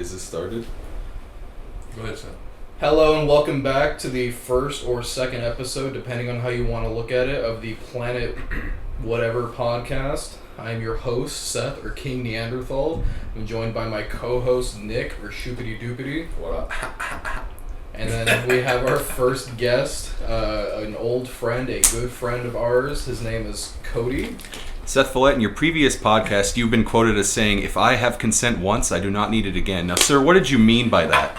Is this started? Go ahead, Sam. Hello and welcome back to the first or second episode, depending on how you want to look at it, of the Planet Whatever podcast. I am your host, Seth, or King Neanderthal. I'm joined by my co-host, Nick, or Shoopity Doopity. What up? And then we have our first guest, an old friend, a good friend of ours. His name is Cody. Seth Follett, in your previous podcast, you've been quoted as saying, "If I have consent once, I do not need it again." Now, sir, what did you mean by that?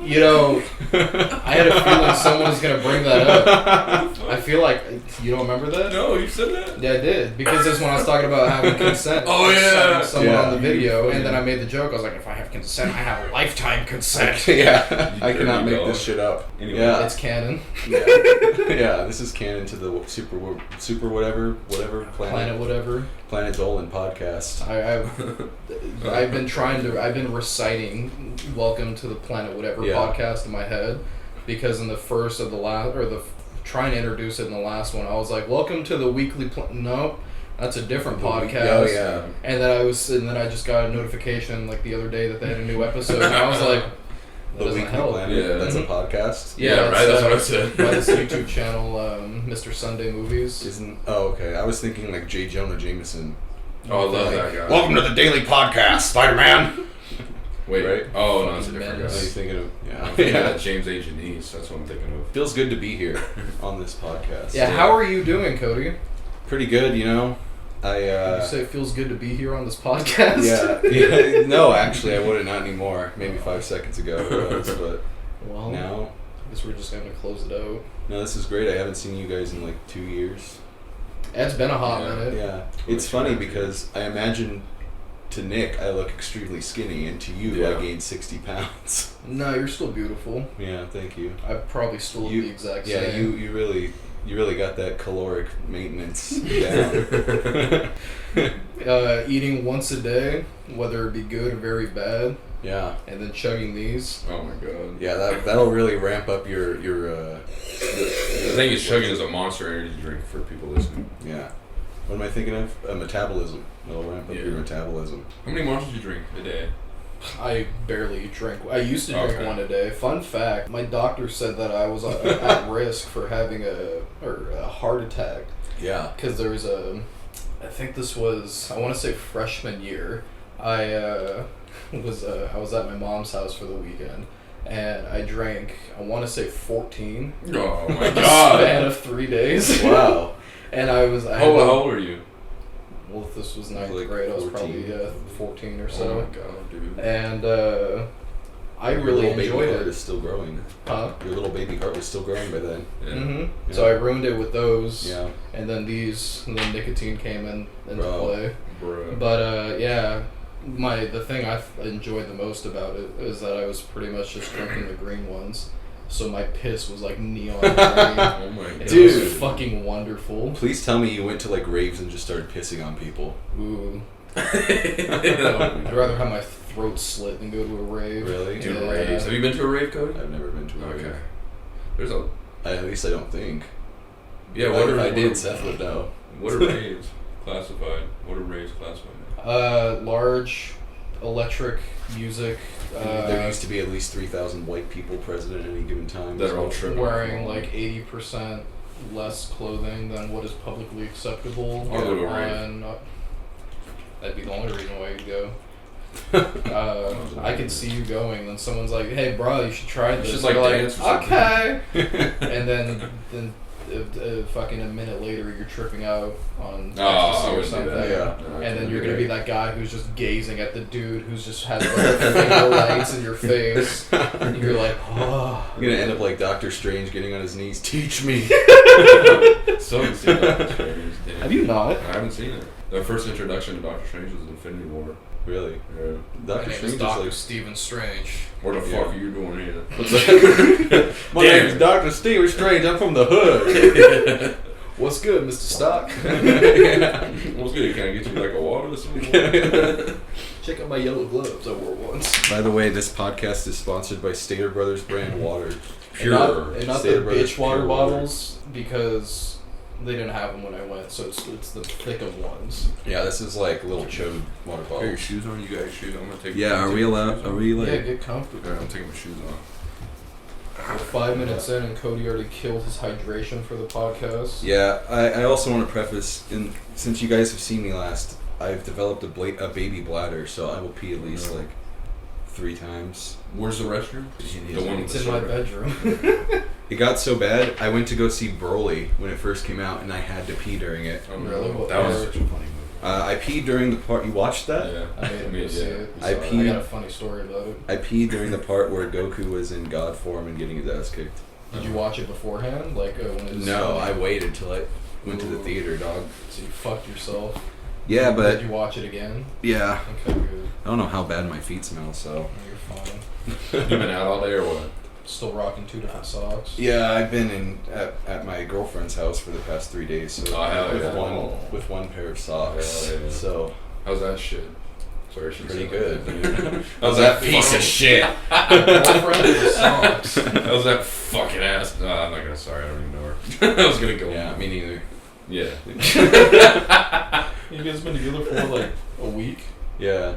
You know, I had a feeling someone was going to bring that up. I feel like, you don't remember that? No, you said that? Yeah, I did. Because that's when I was talking about having consent. Oh, yeah. Someone on the video, and then I made the joke. I was like, if I have consent, I have lifetime consent. Yeah, You I cannot dirty make dog. this shit up. Anyway. Yeah, It's canon. yeah, this is canon to the super whatever Planet Dolan podcast. I've been reciting "Welcome to the Planet Whatever" podcast in my head, because in the first of the last, trying to introduce it in the last one, I was like, "Welcome to the weekly." No, that's a different podcast. Oh yeah. And then I just got a notification like the other day that they had a new episode, and I was like, "That The doesn't Weekly help." Planet. Yeah. That's a podcast. Yeah, right, that's what I said. By this YouTube channel, Mr. Sunday Movies. Isn't? Oh, okay. I was thinking like J. Jonah Jameson. Oh, I love that guy. Welcome to the Daily Podcast, Spider-Man. Wait. Right? Oh, no, it's a different What are you guy. thinking of? I'm thinking of James A. Janice. That's what I'm thinking of. Feels good to be here on this podcast. Yeah, how are you doing, Cody? Pretty good, you know. You say it feels good to be here on this podcast? Yeah. No, actually, I wouldn't. Not anymore. Maybe 5 seconds ago it was, but Well, now. I guess we're just going to close it out. No, this is great. I haven't seen you guys in like 2 years. It's been a hot minute. Yeah. It's funny because I imagine to Nick I look extremely skinny, and to you I gained 60 pounds. No, you're still beautiful. Yeah, thank you. I probably still look the exact Yeah, same. you really got that caloric maintenance down. Eating once a day, whether it be good or very bad, Yeah. and then chugging these. Oh, my God. Yeah, that'll really ramp up your The thing is, chugging is a monster energy drink for people listening. yeah. What am I thinking of? Metabolism. It'll ramp up your metabolism. How many monsters do you drink a day? I barely drink. I used to drink Okay. one a day. Fun fact, my doctor said that I was at risk for having a heart attack. Yeah. Because there was I think this was, I want to say freshman year. I was at my mom's house for the weekend, and I drank, I want to say 14. Oh, my in the God. span of 3 days. Wow. And How old are you? Well, if this was ninth Like grade, I was 14. probably 14 or Oh, so. my God, dude. And I Your really little baby enjoyed heart it. is still growing. Huh? Your little baby heart was still growing by then. Yeah. Mm-hmm. Yeah. So I ruined it with those. Yeah. And then then nicotine came into Bro. play. Bruh. But yeah, the thing I enjoyed the most about it is that I was pretty much just drinking the green ones. So my piss was like neon green. Oh, my God. It Dude. was fucking wonderful. Please tell me you went to like raves and just started pissing on people. Ooh. I'd rather have my throat slit than go to a rave. Really? Dude, Yeah. raves. Have you been to a rave, Cody? I've never been to a Okay. rave. There's a... At least I don't think. Yeah, What if I what did? are- Seth would know. What are raves classified? What are raves classified? Large electric music. There used to be at least 3,000 white people present at any given time. That are all tripping. wearing like 80% less clothing than what is publicly acceptable. I'll go to a rave. on, that'd be the only reason why you'd go. I could see you going, then someone's like, "Hey, bro, you should try this." Just You're like dance or something. okay. And then fucking a minute later, you're tripping out on Oh, I ecstasy or would do something. that. Yeah. No, And then you're okay. gonna be that guy who's just gazing at the dude who's just has the finger lights in your face. And you're like, oh. I'm gonna end up like Doctor Strange getting on his knees. Teach me. Still haven't seen Doctor Strange. Damn. Have you not? I haven't seen it. The first introduction to Doctor Strange was Infinity War. Really? Yeah. Doctor My name Strange is is Dr. like. Stephen Strange. What the Yeah. fuck are you doing here? My name is Dr. Stephen Strange. I'm from the hood. What's good, Mr. Stock? What's good? Can I get you like a water or something? Check out my yellow gloves I wore once. By the way, this podcast is sponsored by Stater Brothers brand water. And not the Stater Brothers bitch water pure bottles, because they didn't have them when I went, so it's the thick ones. Yeah, this is like little chode water bottle. Got your shoes on? You got your shoes on? I'm gonna take. Yeah, are we allowed? Are we like? Yeah, get comfortable. Alright, I'm taking my shoes off. We're 5 minutes in, and Cody already killed his hydration for the podcast. Yeah, I also want to preface, since you guys have seen me last, I've developed a baby bladder, so I will pee at least like 3 times. Where's the restroom? The one that's in my bedroom. It got so bad, I went to go see Broly when it first came out, and I had to pee during it. Oh, really? That was such a funny movie. I peed during the part. You watched that? Yeah. I made him go see it. I got a funny story about it. I peed during the part where Goku was in God form and getting his ass kicked. Did you watch it beforehand? Like when it was No, I waited till I went to the theater, dog. So you fucked yourself. Yeah, but did you watch it again? Yeah. Okay, good. I don't know how bad my feet smell, so. You're fine. You been out all day or what? Still rocking 2 different socks. Yeah, I've been at my girlfriend's house for the past 3 days, so with one pair of socks. Hell yeah. So how's that shit? Sorry, she's pretty good. How's that piece of shit? Girlfriend with socks. How's that fucking ass? No, I'm not gonna. Sorry, I don't even know her. I was gonna go. Yeah, me neither. Yeah. You guys been together for like a week? Yeah,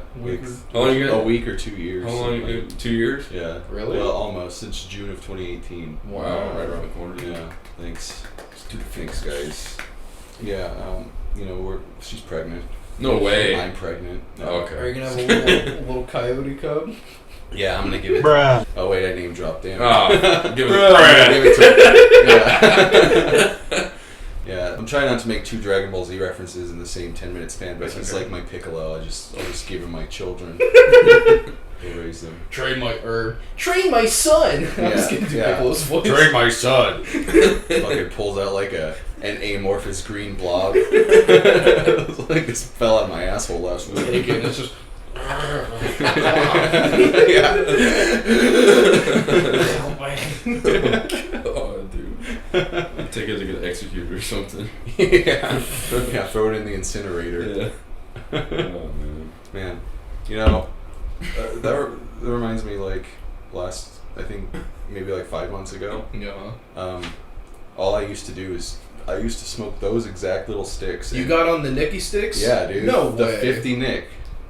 How long you a week or 2 years. How long? 2 years? Yeah. Really? Well, almost since June of 2018. Wow, right around the corner. Yeah. Thanks. Thanks, guys. Yeah. She's pregnant. No way. I'm pregnant. No. Okay. Are you gonna have a little coyote cub? Yeah, I'm gonna give it. Bruh. Oh wait, I name dropped. Damn. Give it. Give it to. Yeah. Yeah, I'm trying not to make 2 Dragon Ball Z references in the same 10-minute span, but he's like my Piccolo. I'll just give him my children. He'll raise them. Train my son. I was gonna do Piccolo's voice. Train my son. Fucking pulls out like an amorphous green blob. It was like this fell out of my asshole last week. Again, it's just. Yeah. Oh, dude. Take it to get executed or something. Yeah. Throw it in the incinerator. Yeah. Oh, Man. That reminds me, like, last, I think, maybe like 5 months ago. Yeah. All I used to do is, I used to smoke those exact little sticks. You got on the Nicky sticks? Yeah, dude. No the way. 50 Nick.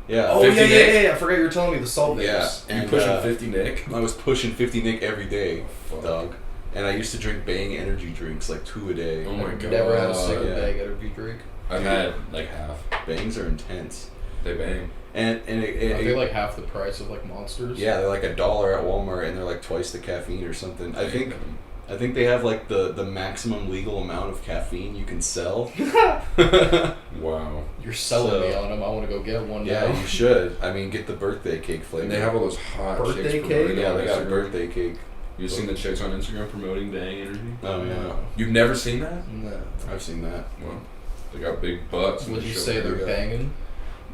Yeah. Oh, 50 yeah. I forgot you were telling me the salt Yeah. vapes. And you pushing 50 Nick? I was pushing 50 Nick every day, Fuck. dog. And I used to drink Bang energy drinks, like 2 a day. Oh my god. Never had a single yeah. bag energy drink. I've had like half. Bangs are intense. They bang. And Are they like half the price of like Monsters? Yeah, they're like $1 at Walmart, and they're like twice the caffeine or something. I think they have like the maximum legal amount of caffeine you can sell. Wow. You're selling me on them. I want to go get one now. Yeah, you should. I mean, get the birthday cake flavor. And they have all those hot Birthday chicks cake? promoting Yeah, on they got Instagram. birthday cake. You've seen the chicks on Instagram promoting Bang Energy? Oh yeah, You've never seen that? No. I've seen that. Well, they got big butts. and Would they you show say they're their- banging?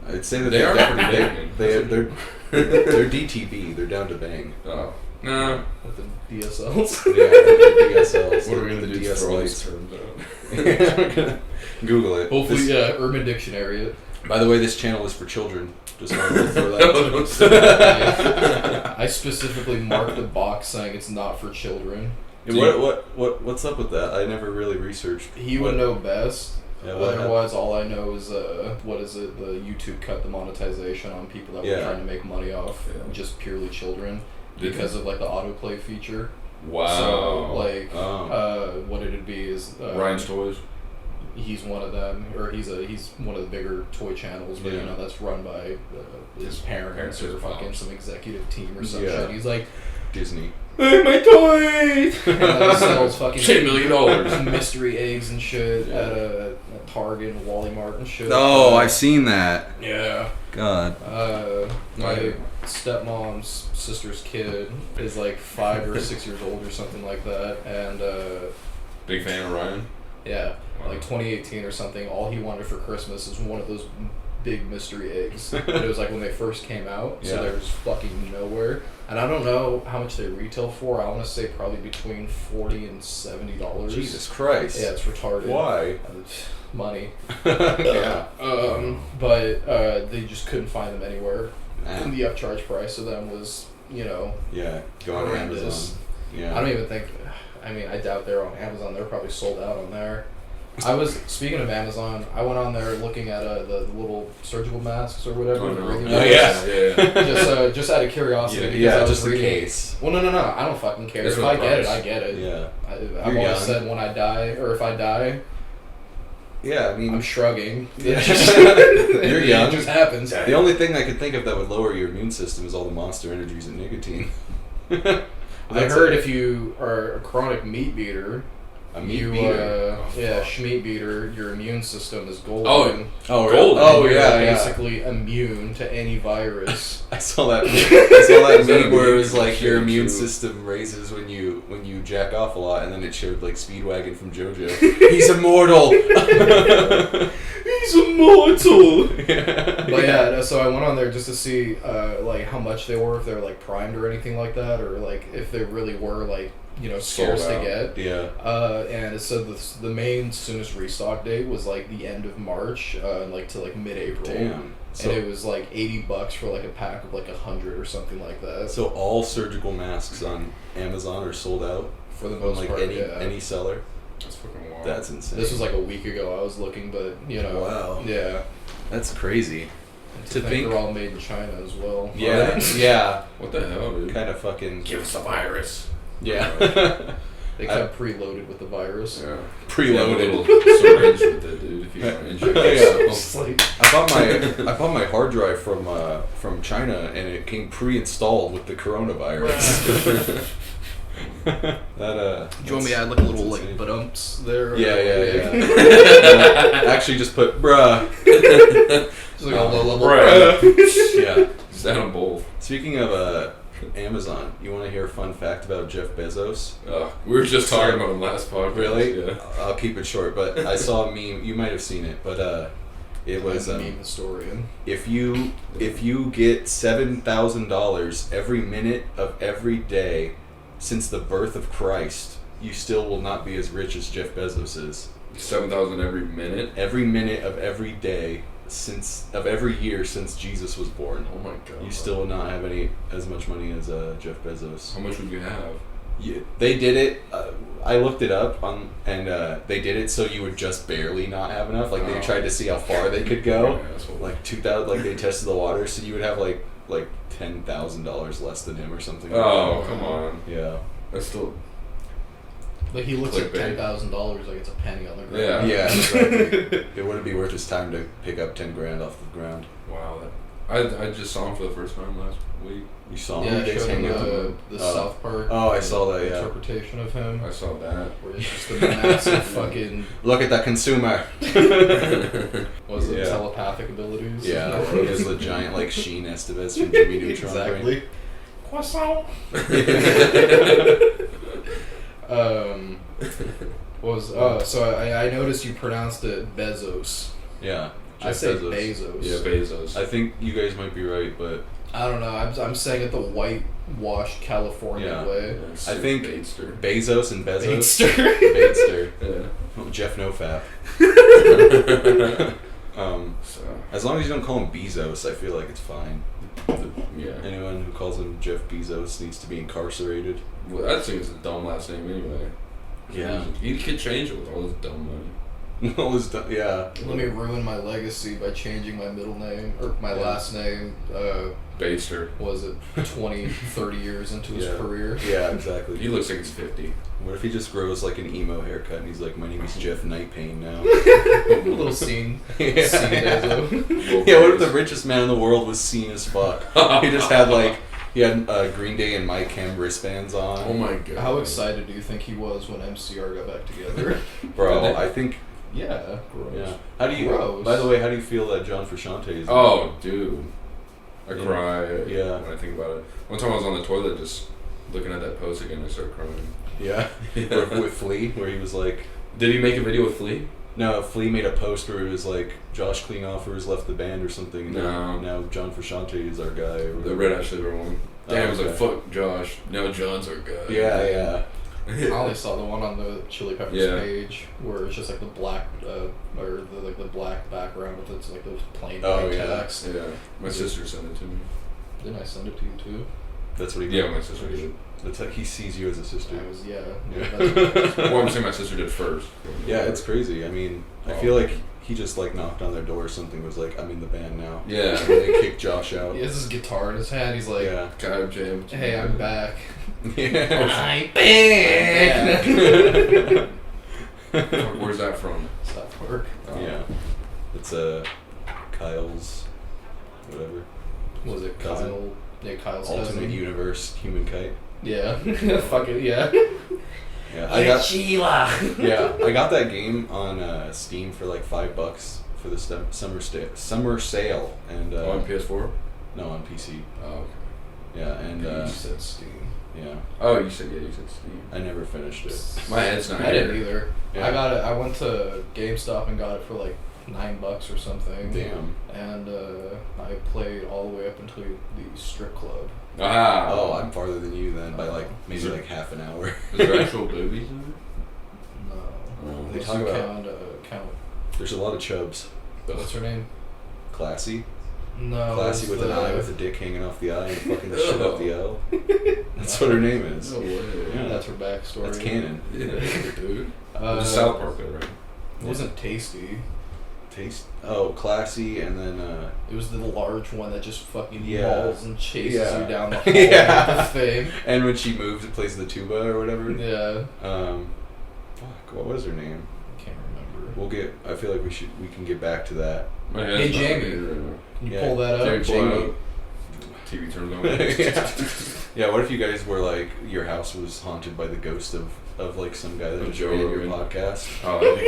I'd say that They are definitely pretty big. they're DTB. They're down to bang. Oh. Nah. With the DSLs? Yeah, the DSLs. What are we going to the do? DS Throw all lights. these terms out? Google it. Hopefully, yeah, Urban Dictionary it. By the way, this channel is for children. Just wanted to throw that. I specifically marked the box saying it's not for children. What's up with that? I never really researched. He would know best. Yeah, Otherwise, all I know is what is it? The YouTube cut the monetization on people that were trying to make money off just purely children because of like the autoplay feature. Wow. So like, Oh. what it'd be is Ryan's Toys. He's one of them, or he's one of the bigger toy channels, but Yeah. that's run by his parents or his fucking moms. some executive team or some Yeah. shit. He's like, Disney. hey, my toys! And then he sells fucking $10 million. mystery eggs and shit at a Target and Walmart and shit. Oh, I've seen that. Yeah. God. My stepmom's sister's kid is like 5 or 6 years old or something like that, and Big fan of Ryan? yeah, Wow. like 2018 or something. All he wanted for Christmas is one of those big mystery eggs. And it was like when they first came out, so Yeah. there was fucking nowhere. And I don't know how much they retail for. I want to say probably between $40 and $70. Jesus Christ. Yeah, it's retarded. Why? Money. Yeah. But they just couldn't find them anywhere. Man. And the upcharge price of them was, Yeah. Go on horrendous. Amazon. Yeah. I don't even think. I mean, I doubt they're on Amazon. They're probably sold out on there. I was speaking of Amazon. I went on there looking at the little surgical masks or whatever. Oh, no. Yeah. Just out of curiosity. Yeah, because I was just in reading- case. Well, no. I don't fucking care. It's If for I the get it, price. I get it. Yeah. I've You're always young. said when I die, or if I die, Yeah, I mean, I'm shrugging. Yeah. You're young. It just happens. the only thing I could think of that would lower your immune system is all the Monster Energies and nicotine. I heard if you are a chronic meat beater, a meat beater. meat beater, your immune system is golden. Oh, Golden. Oh, You're yeah. basically immune to any virus. I saw that. I saw that meme where it was meme? like your Shit, immune too. system raises when you jack off a lot, and then it showed like Speedwagon from JoJo. He's immortal. He's immortal. Yeah. But yeah, so I went on there just to see like how much they were, if they were like primed or anything like that, or like if they really were like scarce Sold to out. get. Yeah. And it said the main soonest restock date was like the end of March, like to like mid-April. Damn. So, And it was like $80 for like a pack of like 100 or something like that. so all surgical masks on Amazon are sold out For the on most like part, any seller. That's fucking wild. That's insane. This was like a week ago. I was looking, but Wow. yeah. That's crazy. To think they're all made in China as well. Yeah. Yeah. What the hell, dude? Kind of fucking. Give us the virus. Yeah. They got preloaded with the virus. Yeah. Preloaded. Yeah, a little syringe with it, dude. If you want to inject Yeah. yourself. Just like I bought my hard drive from China, and it came pre-installed with the coronavirus. that Do you want me to add like a little that's like insane. but-umps there? Yeah. Actually, just put bruh. Just like a low level. Bruh. Yeah. Just add them both. Speaking of Amazon, you want to hear a fun fact about Jeff Bezos? We were just talking about him last podcast. Really? Yeah. I'll keep it short, but I saw a meme. You might have seen it, but it was a meme historian. if you get $7,000 every minute of every day since the birth of Christ, you still will not be as rich as Jeff Bezos is. 7,000 every minute. Every minute of every day of every year since Jesus was born, Oh my god. you still will not have as much money as Jeff Bezos. How much would you have? They did it. I looked it up and they did it so you would just barely not have enough. Like they tried to see how far they could go. Like 2,000. Like they tested the water, so you would have like $10,000 less than him or something. Oh, come on. Yeah. That's still. Like he looks at Clickbait. $10,000 like it's a penny on the ground. Yeah. Yeah. Exactly. It wouldn't be worth his time to pick up 10 grand off the ground. Wow. I just saw him for the first time last week. You saw Yeah, him. I Days showed him hanging out. the South Park. Oh, I saw that. Yeah. Interpretation of him. I saw that. Where it's just a massive fucking Look at that consumer. was it Yeah. telepathic abilities? Yeah. He is the giant like Sheen Estevez from Jimmy Neutron. Exactly. Croissant. So I noticed you pronounced it Bezos. Yeah. I Jeff say Bezos. Bezos. Yeah, Bezos. I think you guys might be right, but I don't know. I'm saying it the whitewashed California Yeah. way. I think Baitster. Bezos and Bezos. Baitster. Baitster. Yeah. Oh, Jeff Nofap. So, As long as you don't call him Bezos, I feel like it's fine. yeah. Anyone who calls him Jeff Bezos needs to be incarcerated. Well, I think it's a dumb last name anyway. Yeah. He could change it with all his dumb money. All his yeah. Let me ruin my legacy by changing my middle name or my Yeah. last name. Baitster. Was it 20, 30 years into his Yeah. career? Yeah, exactly. He looks like he's 50. What if he just grows like an emo haircut and he's like, my name is Jeff Nightpain now? A little scene. Yeah. Scene Bezos. Yeah, what if the richest man in the world was seen as fuck? He just had he had Green Day and Mike Cam wristbands on. Oh my god. How excited do you think he was when MCR got back together? Bro, Did they? I think, Yeah, gross. yeah. How do you, Gross. by the way, how do you feel that John Frusciante is? Oh, dude. I Yeah. cry Yeah. when I think about it. One time I was on the toilet just looking at that post again, I started crying. Yeah. With Flea, where he was like, Did he make a video with Flea? no, Flea made a post where it was like, Josh Klinghoffer's left the band or something. No. Now John Frusciante is our guy. Or The whatever. Red Hot Chili Pepper one. Damn, I was like, okay. fuck Josh. No, John's our guy. Yeah, yeah. I only saw the one on the Chili Peppers Yeah. page where it's just like the black or the black background with it's like those plain Oh, white yeah. text. Yeah, my sister sent it to me. Didn't I send it to you too? That's what he did. Yeah, my sister did. That's like he sees you as a sister. Well, I'm saying my sister did first. Yeah, it's crazy. I mean, I feel like he just like knocked on their door or something. Was like, I'm in the band now. Yeah. And they kicked Josh out. He has his guitar in his hand. He's like, kind of jammed. "Hey, I'm back." Yeah. I'm back. Where's that from? South Park. Yeah. It's Kyle's, whatever. Was it Cousin. Kyle? Yeah, Kyle's Alternate cousin. universe human kite. Yeah. Fuck it. Yeah. Yeah, I got Sheila. Yeah, I got that game on Steam for like $5 for the summer sale, and on PS4? no, on PC. Oh, okay. Yeah, and You said Steam. yeah, Oh, you said Steam. I never finished it. My head's not I didn't either. Yeah. I got it. I went to GameStop and got it for like $9 or something. Damn. And I played all the way up until the strip club. Ah. Oh, I'm farther than you then by like maybe Is there- like half an hour. Is there actual boobies in No. Oh. They Unless talk you about- count. There's a lot of chubs. What's her name? Classy. No. Classy it's with the, an eye with a dick hanging off the eye and fucking the shit off the L. That's what her name is. No way. Yeah. That's her backstory. That's canon. Yeah, dude. It Uh, was South Park, though, right? It wasn't Tasty. Taste. Oh, Classy, and then It was the large one that just fucking Yeah. mauls and chases Yeah. you down the hall Yeah. with the thing. and when she moves, it plays the tuba or whatever. Yeah. Fuck, what was her name? Can't remember. We'll get. I feel like we can get back to that. My Hey, head's not Jamie. right now. Can you Yeah. pull that up? Jamie. TV turns on. Yeah. What if you guys were like your house was haunted by the ghost of like some guy that Of just Joe ran your Rogan. podcast? Oh, that'd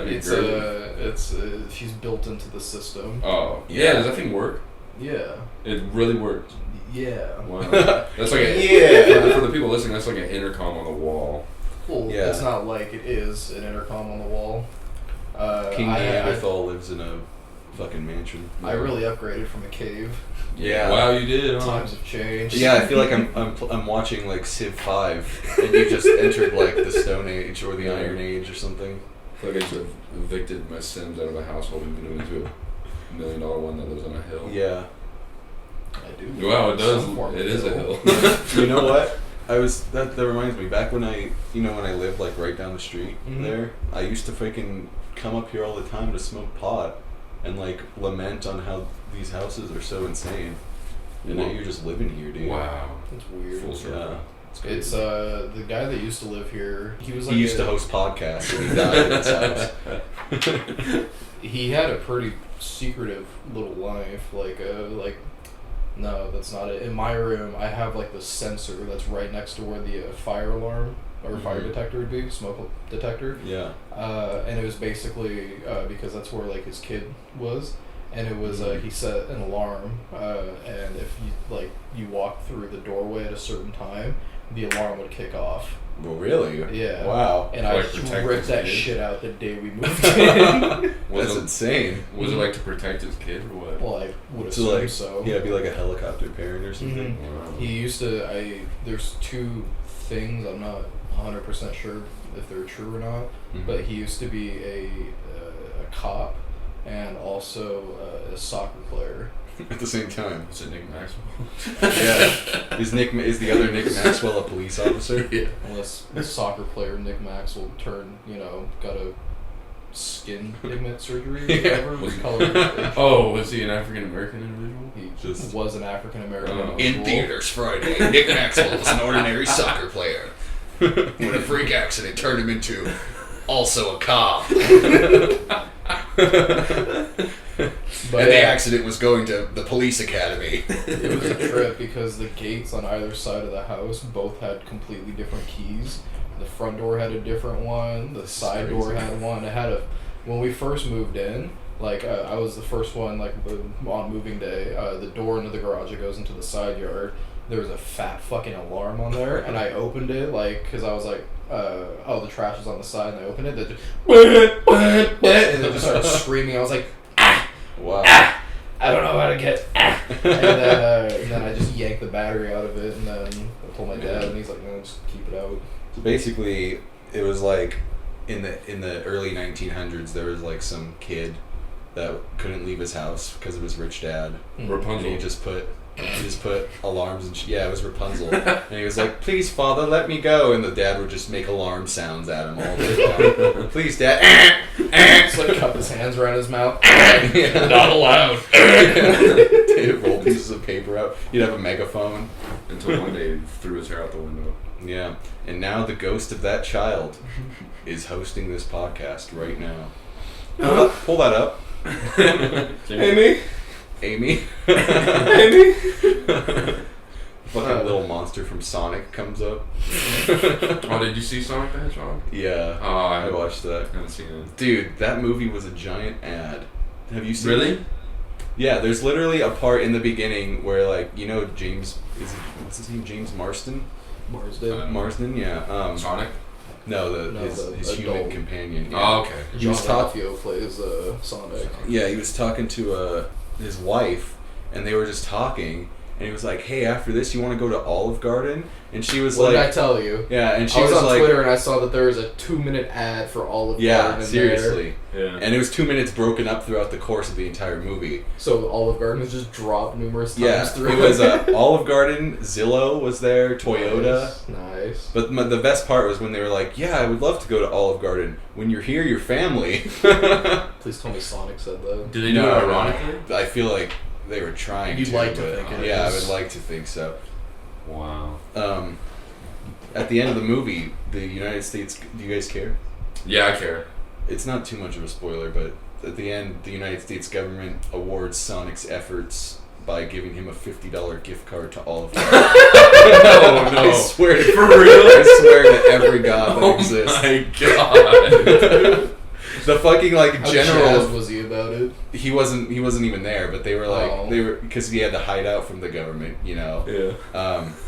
be great. It's she's built into the system. Oh, yeah. Does that thing work? Yeah. It really works. Yeah. Wow. That's like Yeah. for the people listening, that's like an intercom on the wall. Well, Yeah. it's not like it is an intercom on the wall. King I Neanderthal lives in a fucking mansion. I really upgraded from a cave. Yeah. Wow, you did. Huh? Times have changed. Yeah, I feel like I'm watching like Civ 5, and you just entered like the Stone Age or the Iron Age or something. I feel like I just evicted my Sims out of a household and moved into a $1 million one that lives on a hill. Yeah. I do. Wow, it does. Some form It of is a hill. You know what? That reminds me. Back when I lived like right down the street Mhm. there, I used to freaking come up here all the time to smoke pot and like lament on how these houses are so insane. And now you're just living here, dude. Wow. It's weird. Full circle. Yeah. It's the guy that used to live here. He was like He used to host podcasts and he died in his house. He had a pretty secretive little life. No, that's not it. In my room, I have like the sensor that's right next to where the fire alarm or fire Mhm. detector would be, smoke detector. Yeah. And it was basically because that's where like his kid was, and it was Mhm. he set an alarm, and if you walked through the doorway at a certain time, the alarm would kick off. Well, really? Yeah. Wow. And Like I protect ripped his that kid? shit out the day we moved in. That's it- insane. Was it like to protect his kid or what? Well, I would So assume like, so. yeah, it'd be like a helicopter parent or something. Wow. He used to. There's two things. I'm not 100% sure if they're true or not. Mhm. But he used to be a cop and also a soccer player. At the same time. Is it Nick Maxwell? Yeah. Is the other Nick Maxwell a police officer? Yeah. Unless the soccer player Nick Maxwell got a skin pigment surgery or whatever. Was he- Color. Oh, was he an African American individual? He Just- was an African American. Oh. In theaters Friday, Nick Maxwell was an ordinary soccer player. When a freak accident turned him into also a cop. But And the accident was going to the police academy. it was a trip because the gates on either side of the house both had completely different keys. The front door had a different one. The side door had one. It had when we first moved in, I was the first one, on moving day, the door into the garage that goes into the side yard, there was a fat fucking alarm on there, and I opened it, because I was like, the trash is on the side, and I opened it, and then just started screaming. I was like, Wow. I don't know how to get, and then I just yanked the battery out of it, and then I told my dad, and he's like, no, just keep it out. So basically, it was like in the early 1900s, there was like some kid that couldn't leave his house because of his rich dad. And Rapunzel. he just put He just put alarms and yeah, it was Rapunzel. And he was like, please, father, let me go. And the dad would just make alarm sounds at him all day long. Please, dad. Just like cup his hands around his mouth. Yeah. Not allowed. He'd roll pieces of paper out. He'd have a megaphone. Until one day he threw his hair out the window. Yeah. And now the ghost of that child is hosting this podcast right now. Pull that up. Amy? Amy. Amy? Fucking little monster from Sonic comes up. Oh, did you see Sonic the Hedgehog? Yeah. Oh, I watched that. I haven't seen it. Dude, that movie was a giant ad. Have you seen Really? it? Yeah, there's literally a part in the beginning where, like, you know, what's his name? James Marsden? Marsden, yeah. Sonic? No, his human adult companion. Yeah. Oh, okay. He was Ralphio plays Sonic. Yeah, he was talking to his wife, and they were just talking, and he was like, hey, after this, you want to go to Olive Garden? And she was What like... did I tell you? Yeah, and she I was on like... Twitter, and I saw that there was a 2-minute ad for Olive Garden Yeah, seriously. Yeah. And it was 2 minutes broken up throughout the course of the entire movie. So Olive Garden was just dropped numerous times Yeah, through it was Olive Garden, Zillow was there, Toyota. Nice. But the best part was when they were like, yeah, I would love to go to Olive Garden. When you're here, your family. Please tell me Sonic said that. Did they do it ironically? I feel like they were trying You'd to. like to but, think it yeah, is. I would like to think so. Wow. At the end of the movie, the United States... Do you guys care? Yeah, I care. It's not too much of a spoiler, but at the end, the United States government awards Sonic's efforts by giving him a $50 gift card to Olive Garden. No. I swear to... For real? I swear to every god that exists. Oh my god. The fucking, like, How general... jazzed was he about it? He wasn't even there, but they were like... Oh. They were... Because he had to hide out from the government, you know? Yeah.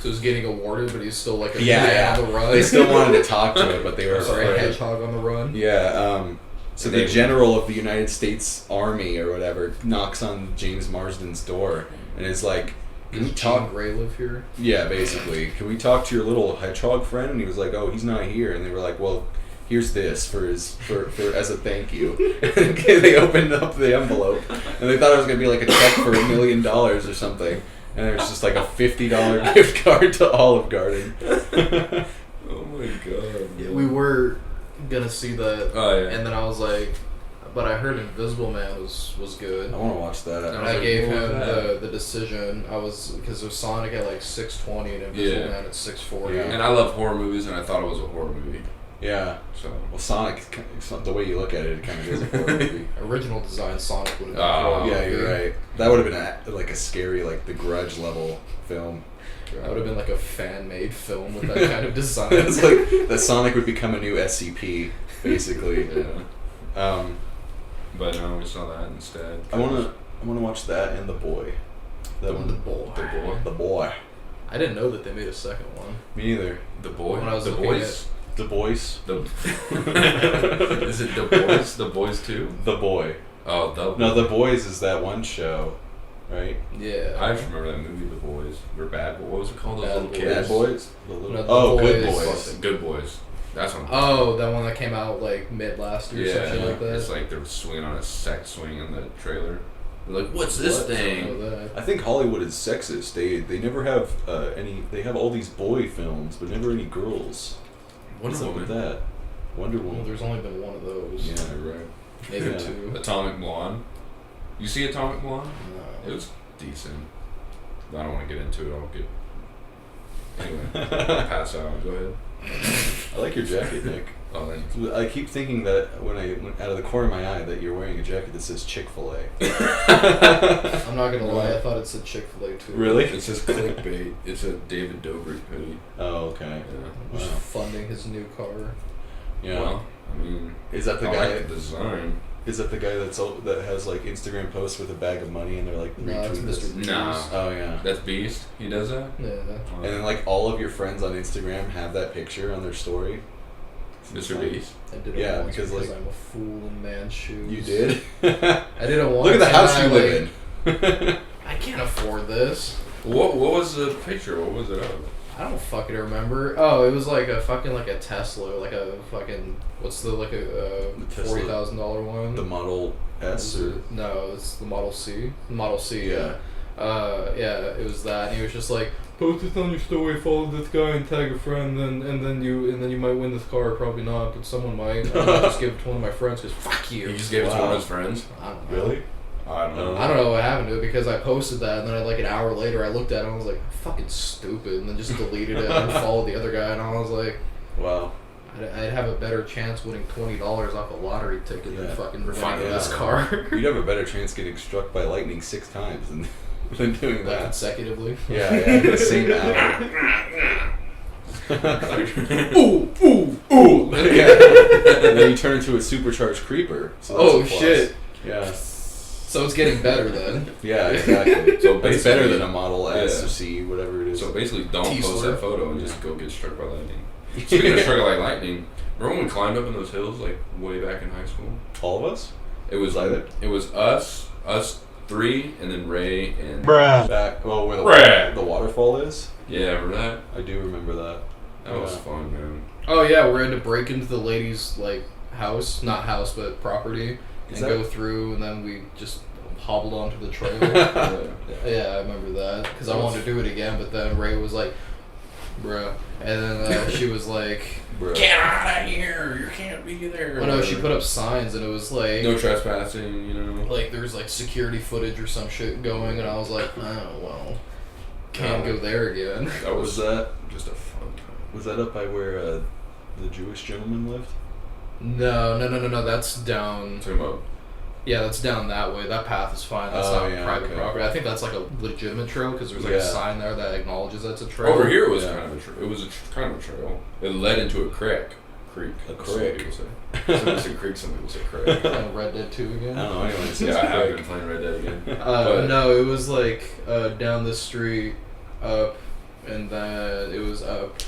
So he's getting awarded, but he's still like a Yeah, man on the run. They still wanted to talk to him, but they were Sorry, a afraid. hedgehog on the run. Yeah, so the general of the United States Army or whatever knocks on James Marsden's door and is like, can we Does talk? Jean Grey live here? Yeah, basically. Can we talk to your little hedgehog friend? And he was like, oh, he's not here. And they were like, well, here's this for as a thank you. And they opened up the envelope and they thought it was going to be like a check for $1 million or something. And there was just like a $50 gift card to Olive Garden. Oh my god. Yeah, we were gonna see that, Oh, yeah. and then I was like, but I heard Invisible Man was good. I want to watch that. And I gave him the decision. Because it was Sonic at like 6:20 and Invisible Man at 6:40. Yeah. And I love horror movies, and I thought it was a horror movie. Yeah. So. Well, Sonic, the way you look at it, it kind of is a horror movie. Original design Sonic would have been a Oh, horror Yeah, movie. you're right. That would have been like a scary, like The Grudge level film. That would have been like a fan-made film with that kind of design. It's like that Sonic would become a new SCP, basically. Yeah. But no, we saw that instead. I wanna watch that and The Boy. The Boy. The Boy. I didn't know that they made a second one. Me neither. The Boy? When I was The looking Boys? The Boys. Is it The Boys? The Boys 2? The Boy. Oh, The Boys. No, The Boys is that one show, right? Yeah. I just remember that movie, The Boys. Or Bad Boys. What was it called? Those Bad little Boys. kids? Bad Boys. The little. No, The Oh, Good Boys. Boys. Good Boys. That's one. Oh, that one that came out like mid last year, or something like that. It's like they're swinging on a sex swing in the trailer. They're like, what's this What? I don't thing? know that. I think Hollywood is sexist. They never have any. They have all these boy films, but never any girls. Wonder What's up with Woman. that? Wonder Well, Woman. there's only been one of those. Yeah, right. Maybe Yeah. two. Atomic Blonde. You see Atomic Blonde? No. It was decent. I don't want to get into it. I'll get. Anyway, I'll pass out. Go ahead. I like your jacket, Nick. Oh, thanks. I keep thinking that when I went out of the corner of my eye that you're wearing a jacket that says Chick-fil-A. I'm not gonna lie, I thought it said Chick-fil-A too. Really? It says clickbait. It's a David Dobrik hoodie. Oh, okay. Yeah. Just Wow. funding his new car. Yeah. Well, I mean, Is that the I guy? like the design. Is that the guy that has like Instagram posts with a bag of money and they're like No, it's retweet this? Mr. Beast. No. Oh yeah. That's Beast. He does that. Yeah. And then like all of your friends on Instagram have that picture on their story. It's Mr. like- Beast. I did it Yeah, once because, like- I'm a fool in man's shoes. You did? I did it once. Look at the and house I, you like, live in. I can't afford this. What was the picture? What was it of? I don't fucking remember. Oh, it was like a fucking like a Tesla, like a fucking what's the like a Tesla. $40,000 one? The Model S or No, it's the Model C. The Model C. Yeah. Yeah, it was that. And he was just like, post this on your story, follow this guy, and tag a friend, and then you might win this car. Probably not, but someone might. I might just give it to one of my friends because fuck you. He just gave it to one of his friends. I don't know. Really? I don't know. I don't know what happened to it because I posted that, and then like an hour later I looked at it and I was like, fucking stupid, and then just deleted it and followed the other guy, and I was like, wow. I'd have a better chance winning $20 off a lottery ticket than fucking winning this car. You'd have a better chance getting struck by lightning 6 times than doing that. Consecutively. Yeah, the same hour. Ooh, ooh, ooh. Yeah. And then you turn into a supercharged creeper. So that's a plus. Shit. Yeah. So it's getting better then. Yeah, exactly. So it's better than a Model S or C, whatever it is. So basically, don't post that photo and just go get struck by lightning. Yeah. Speaking of struck by lightning, remember when we climbed up in those hills like way back in high school? All of us? It was us 3, and then Ray and Back, where the waterfall is? Yeah, remember that? I do remember that. That was fun, man. Oh yeah, we had to break into the lady's like house, not house but property, and go through, and then we just hobbled onto the trail. Yeah, I remember that because I wanted to do it again, but then Ray was like, "Bruh," and then she was like, Bruh. "Get out of here! You can't be there." Well, no, she put up signs, and it was like no trespassing, you know. Like there's like security footage or some shit going, and I was like, oh well, can't go there again. That was that just a fun time. Was that up by where the Jewish gentleman lived? No. That's down. Talking about. Yeah, that's down that way. That path is fine. That's not private property. I think that's like a legitimate trail because there's like a sign there that acknowledges that's a trail. Over here it was kind of a trail. It was kind of a trail. It led into a creek. A creek. Some people say. Some people say creek. Some people say creek. Playing Red Dead 2 again. I don't know. Anyways, yeah, I have been playing Red Dead again. No, it was like down this street, up, and then it was up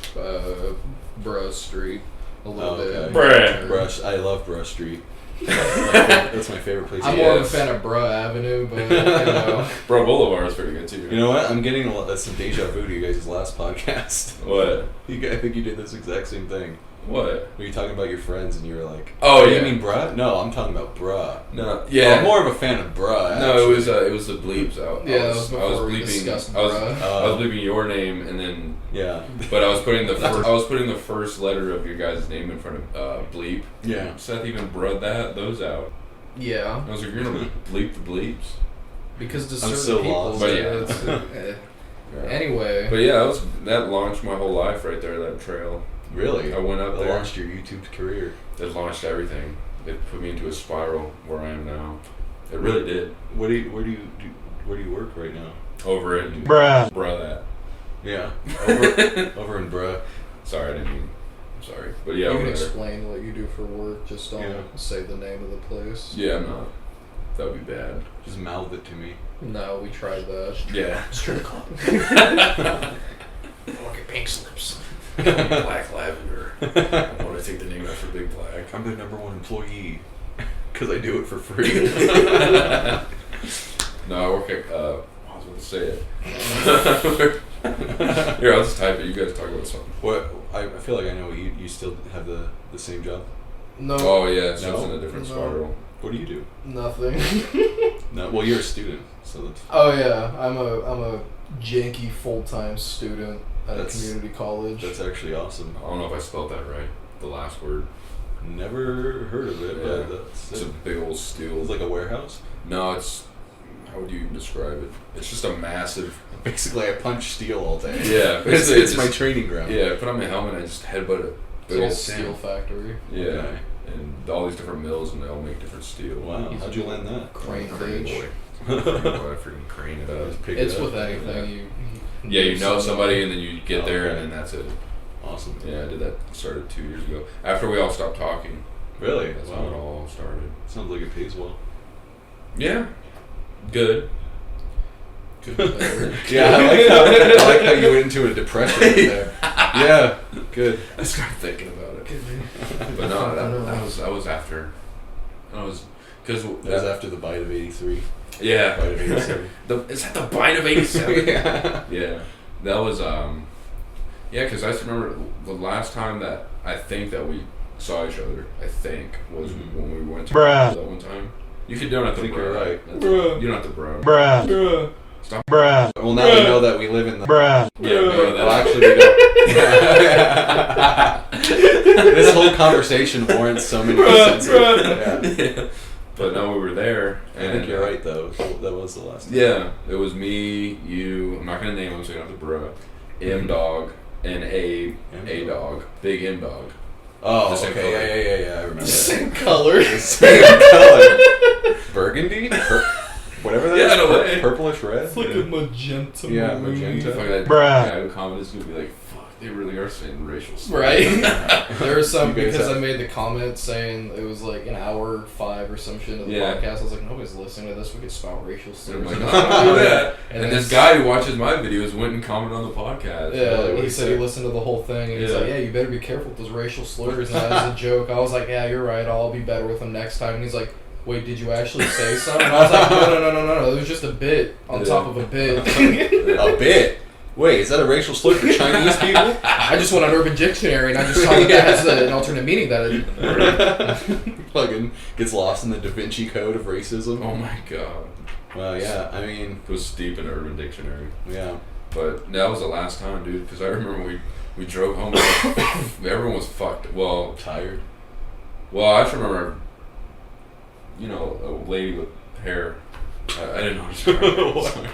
Bruh Street a little bit. Brush. I love Brush Street. That's my favorite place. I'm more of a fan of Bruh Avenue, but you know. Bruh Boulevard is pretty good too. You know what? I'm getting some deja vu to you guys' last podcast. What? I think you did this exact same thing. What? Were you talking about your friends and you were like, "Oh, yeah. You mean bruh?" No, I'm talking about bruh. No, yeah. Well, I'm more of a fan of bruh. Actually. No, it was the bleeps out. Yeah, I was bleeping. I was bleeping your name and then. Yeah. But I was putting the first letter of your guys' name in front of bleep. Yeah. Seth even brought those out. Yeah. I was like, you're gonna bleep the bleeps. Because to I'm certain so people, lost. But yeah. Anyway. But yeah, that launched my whole life right there. That trail. Really? I went up there. It launched your YouTube career. It launched everything. It put me into a spiral where I am now. It really did. Where do you work right now? Over in Bruh that. Yeah. Over in bruh. Sorry, I didn't mean. I'm sorry, but yeah. You can explain what you do for work. Just don't Yeah. say the name of the place. Yeah, I'm not. That would be bad. Just mouth it to me. No, we tried that. Yeah. Strip club. Look at pink slips. Black Lavender. I want to take the name after Big Black. I'm their #1 employee because I do it for free. No, I work at. I was going to say it. Here, I'll just type it. You guys talk about something. What? I feel like I know you still have the same job. No. Oh yeah, it's No? just in a different spiral. What do you do? Nothing. No. Well, you're a student, so that's. Oh yeah, I'm a janky full-time student at a community college. That's actually awesome. I don't know if I spelled that right. The last word. Never heard of it, Yeah. but that's It's a big old steel. It's like a warehouse. No, it's. How would you even describe it? It's just a massive. Basically, I punch steel all day. Yeah, it's my training ground. Yeah, I put on my helmet and I just headbutt it. It's like a steel factory. Yeah. Okay. And all these different mills and they all make different steel. Wow. How'd you land that? Crane Crane bitch. boy. Crane boy, I freaking crane it up. Just pick It's it up. with anything Yeah, you know somebody and then you get there okay. and then that's it. Awesome. Yeah, I did that. Started 2 years ago. After we all stopped talking. Really? That's how it all started. Sounds like it pays well. Yeah. Good. Yeah, I like how you went into a depression there. Yeah, good. I started thinking about it. But no, that was after. Because That was after the bite of 83. yeah. Bite of 87. Is that the bite of 87? Yeah. Yeah. That was yeah, because I just remember the last time that I think that we saw each other. I think was when we went to Bruh. that one time. You could do it at the I think bro. you're right. Bruh. You don't have to bro. Bruh. Stop. Bruh. Well, now we know that we live in the. Bruh. Yeah, Well, actually, we don't. This whole conversation warrants so many senses. Yeah. But no, we were there. I think you're right, though. That was the last time. Yeah, it was me, you. I'm not gonna name them, so you don't have to bruh. M dog and A dog, big M dog. Oh, The same okay. color. Yeah. I remember. The same color. The same color. Burgundy? Whatever that is. Yeah, in a way. Purplish red? It's like a magenta. Yeah, maroon. magenta. Fuck that Bruh. guy who commented is gonna be like, fuck, they really are saying racial slurs. Right? There was some, You guys because have- I made the comment saying it was like an hour 5 or some shit of the Yeah. podcast. I was like, nobody's listening to this. We could spout racial And slurs. I'm like, And no, don't do that. And And then this guy who watches my videos went and commented on the podcast. Yeah, what he he said he listened to the whole thing, and he's Yeah. like, yeah, you better be careful with those racial slurs. And that was a joke. I was like, yeah, you're right. I'll be better with them next time. And he's like, wait, did you actually say something? And I was like, no. It was just a bit on top of a bit. A bit? Wait, is that a racial slur for Chinese people? I just went on Urban Dictionary, and I just saw that that has an alternate meaning that it... Fucking gets lost in the Da Vinci Code of racism. Oh my god. Well, yeah, I mean, It was deep in Urban Dictionary. yeah. But that was the last time, dude, because I remember we drove home. Everyone was fucked. Well, Tired. I just remember, you know, a lady with hair. I didn't know her.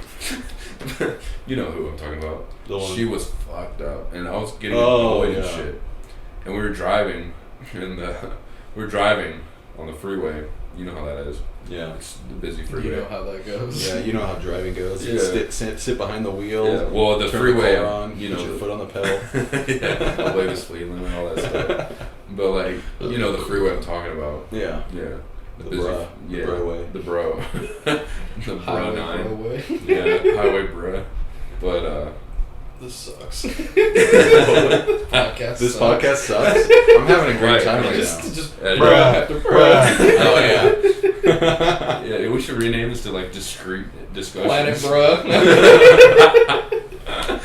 You know who I'm talking about. The one. She was fucked up, and I was getting Oh, annoyed and yeah. shit. And we were driving, and we were driving on the freeway. You know how that is. Yeah. It's the busy freeway. You know how that goes. Yeah, you know how driving goes. You Yeah. sit behind the wheel. Yeah, well, the turn freeway, car on, you put know, your foot on the pedal. yeah, the latest speed limit and all that stuff. But like, you know, the freeway I'm talking about. Yeah. Yeah. The bruh. Yeah. The bro-way. The bro. The bro Highway 9. Railway. Yeah, highway bruh. But This sucks. Podcast This sucks. podcast sucks. I'm having a great Right, time right Just now. Bruh. Bruh. Oh, yeah. yeah, we should rename this to like discreet discussions. Planet Bruh.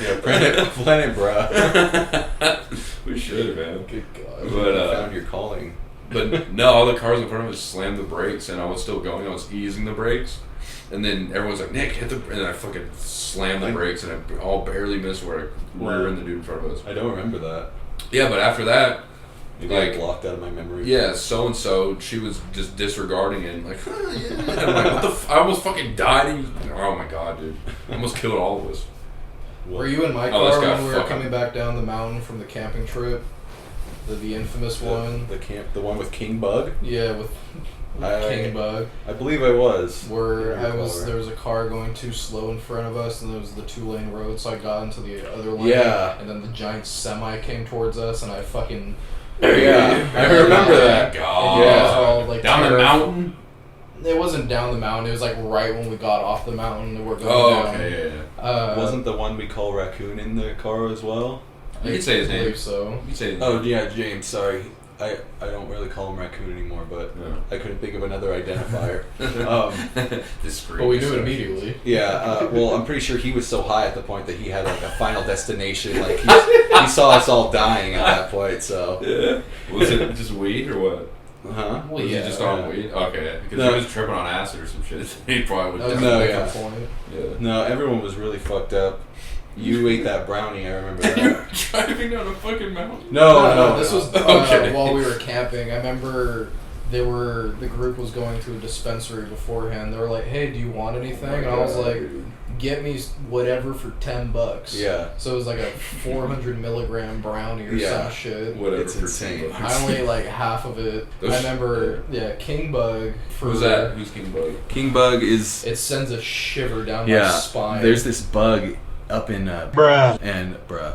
Yeah, Planet bruh. We should, man. Good God. But Found your calling. But no, all the cars in front of us slammed the brakes, and I was still going. I was easing the brakes, and then everyone's like, "Nick, hit the," and I fucking slammed the brakes, and I all barely missed where I rear-ended the dude in front of us. I don't remember that. Yeah, but after that, Maybe like, blocked out of my memory. yeah, so and so, she was just disregarding it, and like, yeah. And I'm like, what the? I almost fucking died. Oh my god, dude! I almost killed all of us. Were you in my Oh, this car guy when we were fucking- coming back down the mountain from the camping trip? The infamous one? The one with King Bug. Yeah, with King Bug. I believe I was. Where I there recall, was a car going too slow in front of us, and there was the 2-lane road, so I got into the other lane. Yeah. And then the giant semi came towards us, and I fucking... Yeah, I remember that. God. And you guys were all, like, Down the terrified. mountain. It wasn't down the mountain. It was like right when we got off the mountain. And we're going Oh, down. okay, yeah. Wasn't the one we call Raccoon in the car as well? You can say his I name. believe so. You can say his Oh yeah, James. Sorry, I don't really call him Raccoon anymore, but No. I couldn't think of another identifier. Discreet. But we knew it immediately. Yeah, well, I'm pretty sure he was so high at the point that he had like a final destination. Like he saw us all dying at that point. So Yeah. Was it just weed or what? huh? Well, Was yeah. he just on weed? Okay. Because No. he was tripping on acid or some shit. He probably That would was No, a yeah. different point. Yeah. No, everyone was really fucked up. You ate that brownie. I remember You were that. driving down a fucking mountain? No. This was Okay. while we were camping. I remember the group was going to a dispensary beforehand. They were like, "Hey, do you want anything?" And I was like, "Get me whatever for $10." Yeah. So it was like a 400 milligram brownie or Yeah. some shit. Whatever. It's for insane. $10. I only ate like half of it. Those- I remember, King Bug. For Who's that? Who's King Bug? King Bug is It sends a shiver down my spine. There's this bug up in Bruh. and bruh.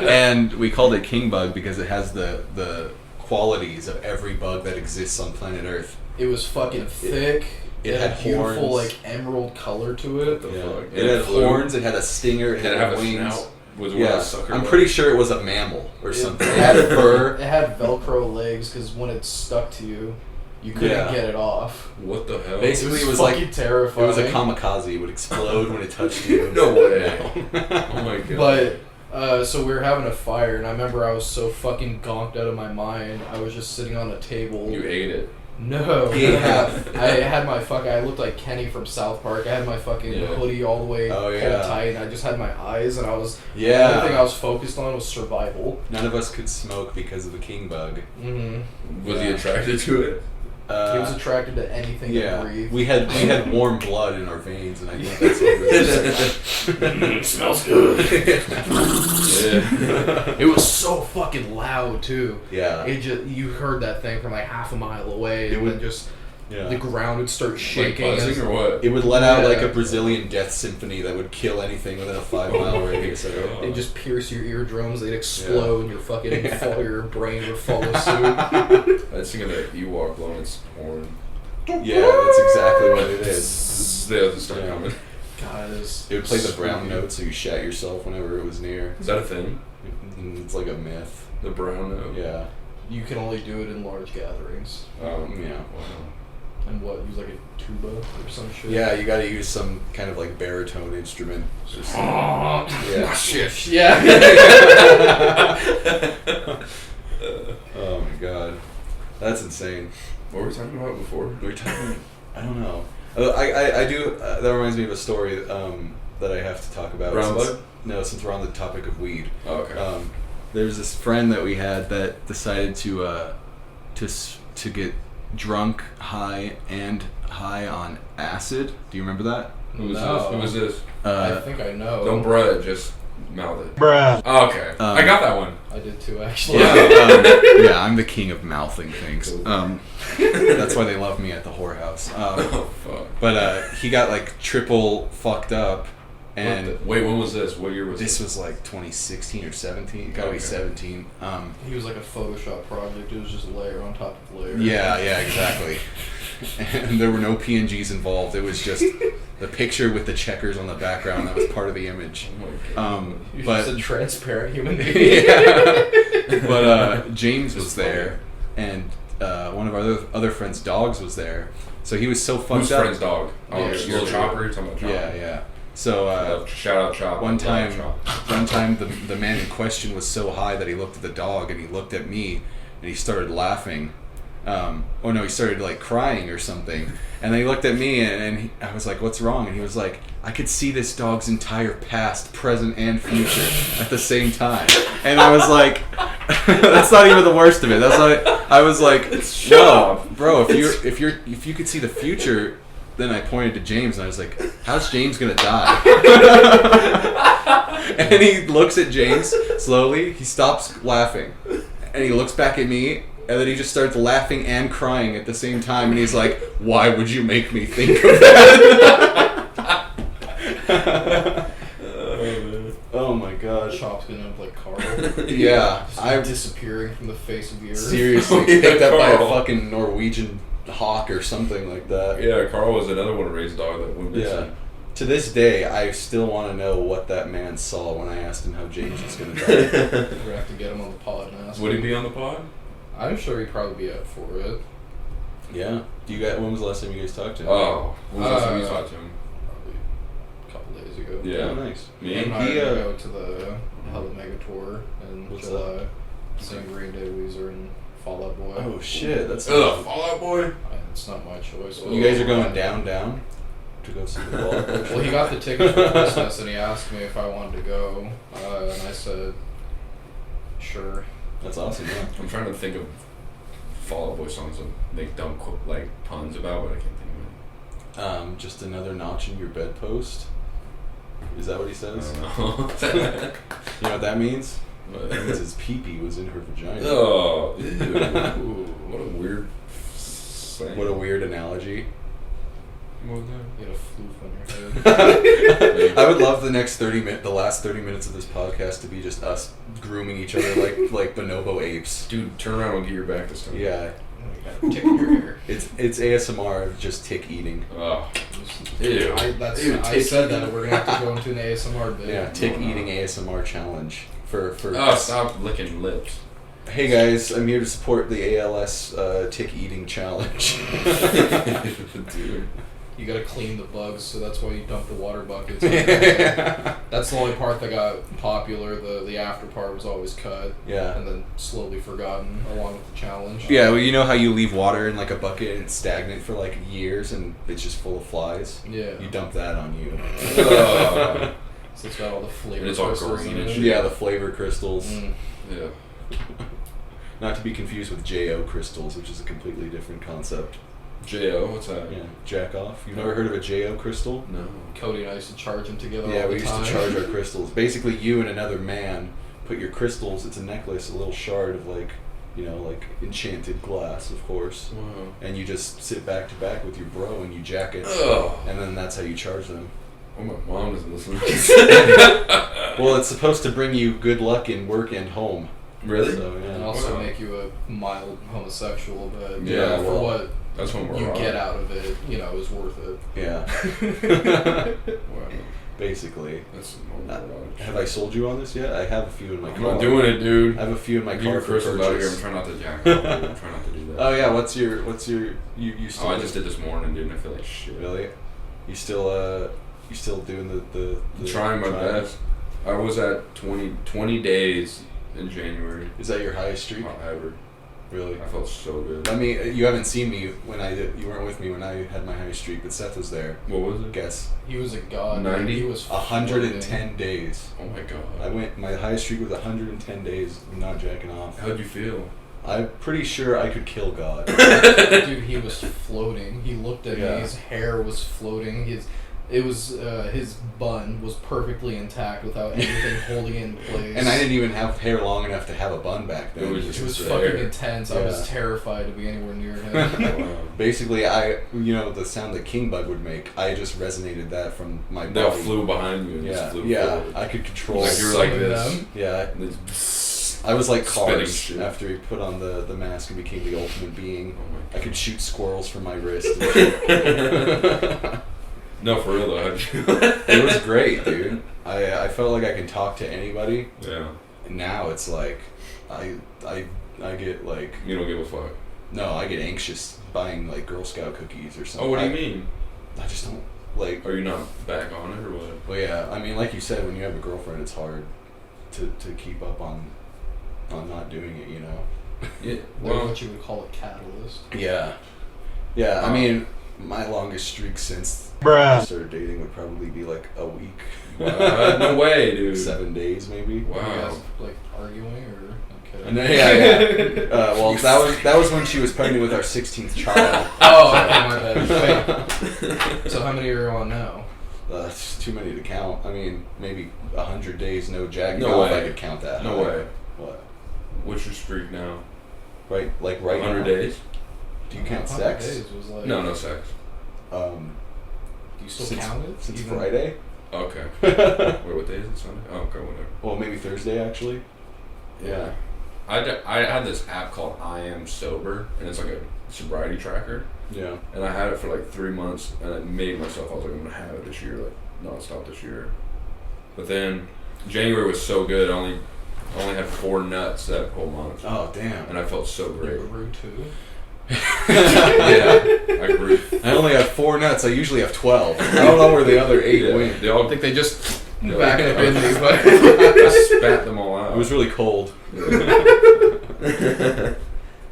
And we called it King Bug because it has the qualities of every bug that exists on planet Earth. It was fucking thick. It had had beautiful horns. like emerald color to it. What the Yeah. fuck? It had flew. horns. It had a stinger. It Did it had have a wings. snout? Was it one Yeah, of the sucker I'm bugs? pretty sure it was a mammal or something. It It had fur. It had Velcro legs because when it stuck to you, you couldn't Yeah. get it off. What the hell? Basically, it was fucking like terrifying. it was a kamikaze. It would explode when it touched you. No way. Oh my god. But so we were having a fire, and I remember I was so fucking gonked out of my mind. I was just sitting on a table. You ate it. No. He ate half. I had my I looked like Kenny from South Park. I had my fucking hoodie all the way pulled tight, and I just had my eyes, and I was... The only thing I was focused on was survival. None of us could smoke because of the king bug. Mm-hmm. Was he attracted to it? He was attracted to anything that breathed. We had warm blood in our veins, and I think that's what it was. It smells good. It was so fucking loud too. Yeah. You heard that thing from like half a mile away, and then just the ground would start shaking. Like buzzing or what? It would let out like a Brazilian death symphony that would kill anything within a 5-mile radius. It'd just pierce your eardrums. They'd explode, and your fucking your brain would follow suit. I was thinking that Ewok blowing its horn. Yeah, that's exactly what it is. They just start coming. God, it would play the brown note, so you shat yourself whenever it was near. Is that a thing? It's like a myth. The brown note? Yeah. You can only do it in large gatherings. Yeah. Wow. And use like a tuba or some shit? Yeah, you gotta use some kind of like baritone instrument. Yeah. Shit. Yeah. Oh my god. That's insane. What were we talking about before? We were talking... I don't know. I do... that reminds me of a story that I have to talk about. Brown bug? No, since we're on the topic of weed. Oh, okay. There's this friend that we had that decided to get drunk, high on acid. Do you remember that? Who was this? I think I know. Don't bruh, just mouth it. Bruh. Oh, okay. I got that one. I did too, actually. Yeah, I'm the king of mouthing things. That's why they love me at the whorehouse. Oh, fuck. But he got like triple fucked up. And wait, when was this? What year was this? This was like 2016 or 17. Gotta be 17. He was like a Photoshop project. It was just layer on top of layer. Yeah, exactly. And there were no PNGs involved. It was just the picture with the checkers on the background that was part of the image. You're but just a transparent human being. Yeah. But James was there, and one of our other friends' dogs was there. So he was so fucked Whose up. friend's dog? Oh, Yeah, little Chopper. You're talking about Chopper. Yeah. So shout out Chopper. one time the man in question was so high that he looked at the dog and he looked at me and he started laughing. He started like crying or something. And then he looked at me and I was like, "What's wrong?" And he was like, "I could see this dog's entire past, present, and future at the same time." And I was like, "That's not even the worst of it." I was like, "No, bro, if you could see the future." Then I pointed to James and I was like, "How's James gonna die?" And he looks at James slowly. He stops laughing, and he looks back at me, and then he just starts laughing and crying at the same time. And he's like, "Why would you make me think of that?" Oh my god. Chop's gonna have like Carl. Yeah, I'm disappearing from the face of the earth. Seriously, picked up by a fucking Norwegian hawk or something like that. Yeah, Carl was another one to raise a dog that went missing. Yeah. To this day, I still want to know what that man saw when I asked him how James was going to die. We're gonna have to get him on the pod and ask. Would he him. be on the pod? I'm sure he'd probably be up for it. Yeah. When was the last time you guys talked to him? Oh, when was the last time you talked to him? Probably a couple days ago. Yeah. Oh, nice. Me? And I go to the Hella Mega Tour in What's July. Seeing Green Day, Weezer, and Fall Out Boy. Oh shit, that's Ugh, Fall Out Boy? It's not my choice. You guys are going down to go see the ball. Well, he got the tickets for Christmas and he asked me if I wanted to go, and I said, sure. That's awesome, yeah. I'm trying to think of Fall Out Boy songs that make dumb puns about, but I can't think of it. Just another notch in your bedpost. Is that what he says? I don't know. You know what that means? That means his pee-pee was in her vagina. Oh, ew. What a weird saying. What a weird analogy. What was that? You had a floof on your head. I would love the last 30 minutes of this podcast to be just us grooming each other like bonobo apes. Dude, turn around and get your back this time. Yeah. Tick in your hair. It's ASMR of just tick eating. Oh. Ew. I said that we're gonna have to go into an ASMR bit. Yeah, tick eating ASMR challenge for. Oh, stop licking lips. Hey guys, I'm here to support the ALS tick eating challenge. Dude. You gotta clean the bugs, so that's why you dump the water buckets. That's the only part that got popular. The after part was always cut. Yeah. And then slowly forgotten along with the challenge. Yeah, well, you know how you leave water in like a bucket and it's stagnant for like years and it's just full of flies? Yeah. You dump that on you. So it's got all the flavor And it's all crystals green in and it. shit. Yeah, the flavor crystals. Yeah. Not to be confused with J.O. crystals, which is a completely different concept. J.O., what's that? Yeah, jack off. You've never heard of a J.O. crystal? No. Cody and I used to charge them together Yeah, all we the used time. to charge our crystals. Basically, you and another man put your crystals, it's a necklace, a little shard of like, like enchanted glass, of course. Wow. And you just sit back to back with your bro and you jack it. Ugh. And then that's how you charge them. Oh, my mom isn't listening. Well, it's supposed to bring you good luck in work and home. Really? So, And yeah. also Wow. make you a mild homosexual, but Yeah, for well, what That's when we're you wrong. get out of it, is worth it. Yeah. Wow. Basically. That's normal. Have I sold you on this yet? I have a few in my I'm car. not doing it, dude. I have a few in my Get car your for crystals out of here. I'm purchase. trying not to jack off. I'm trying not to do that. Oh yeah, what's your you still Oh, I just did this morning, dude, and I feel like shit. Really? You still doing the I'm trying my best. I was at 20 days in January. Is that your highest streak? Ever. Really? I felt so good. I mean, you haven't seen me when you weren't with me when I had my highest streak, but Seth was there. What was it? Guess. He was a god. 90? He was 110 days. Oh my god. My highest streak was 110 days of not jacking off. How'd you feel? I'm pretty sure I could kill God. Dude, he was floating. He looked at Yeah. me. His hair was floating. His bun was perfectly intact without anything holding it in place. And I didn't even have hair long enough to have a bun back then. It was It was just fucking there. intense. I was Yeah. terrified to be anywhere near him. Wow. Basically, the sound that King Bug would make, I just resonated that from my They all body. flew behind you and Yeah, just flew yeah, forward. I could control. Like you were like Some of this. them. Yeah, And it's I was like spinning Cars shit. after he put on the mask and became the ultimate being. Oh my I could shoot squirrels from my wrist. And shit. No, for real though. How'd you It was great, dude. I felt like I could talk to anybody. Yeah. And now it's like, I get like, You don't give a fuck. no, I get anxious buying like Girl Scout cookies or something. Oh, what do you mean? I just don't like. Are you not back on it or what? Well, yeah. I mean, like you said, when you have a girlfriend, it's hard to keep up on not doing it. Yeah. They're Well, what you would call a catalyst. Yeah. Yeah. I mean, my longest streak since I started dating would probably be like a week. no way, dude. 7 days, maybe. Were you Wow. guys like arguing or okay? And then, yeah. Well, that was when she was pregnant with our 16th child. Oh, okay, my bad. Wait. So how many are you on now? That's too many to count. I mean, maybe 100 days no jacking No off. way. I could count that. No high. way. What? What's your streak now? Right now. 100 days? Do you count 100 sex? days was like, No sex. Do you still Since- count it? Since Even- Friday? Okay. Wait, what day is it? Sunday? Oh, okay, whatever. Well, maybe Thursday actually. Yeah. I had this app called I Am Sober, and it's like a sobriety tracker. Yeah. And I had it for like 3 months, and I made myself, I was like, I'm gonna have it this year, like nonstop this year. But then January was so good, I only had 4 nuts that whole month, Oh damn. and I felt so You great. grew too. Yeah, I grew. I only have 4 nuts. I usually have 12. I don't know where the other 8 Yeah, went. they all I think they just Yeah. back up in me, but spat them all out. It was really cold.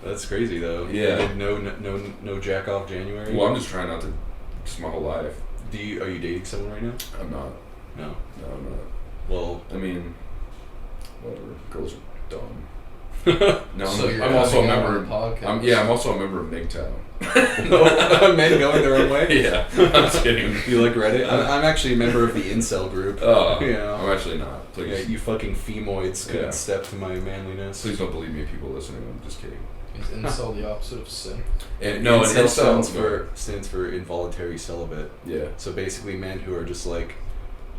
That's crazy though. Yeah. You did no jack off January. Well, I'm just trying not to. Just my whole life. Are you dating someone right now? I'm not. No. No, I'm not. Well. I mean, whatever. Girls are dumb. No, So you're I'm also a coming out member. on the podcast. I'm also a member of MGTOW. Men going their own way. Yeah, I'm just kidding. You like Reddit? I'm actually a member of the incel group. Oh, Yeah. I'm actually not. Please, Yeah, you fucking femoids couldn't Yeah. step to my manliness. please don't believe me, people listening. I'm just kidding. Is incel the opposite of sin? And no, an incel incel stands for involuntary celibate. Yeah. So basically, men who are just like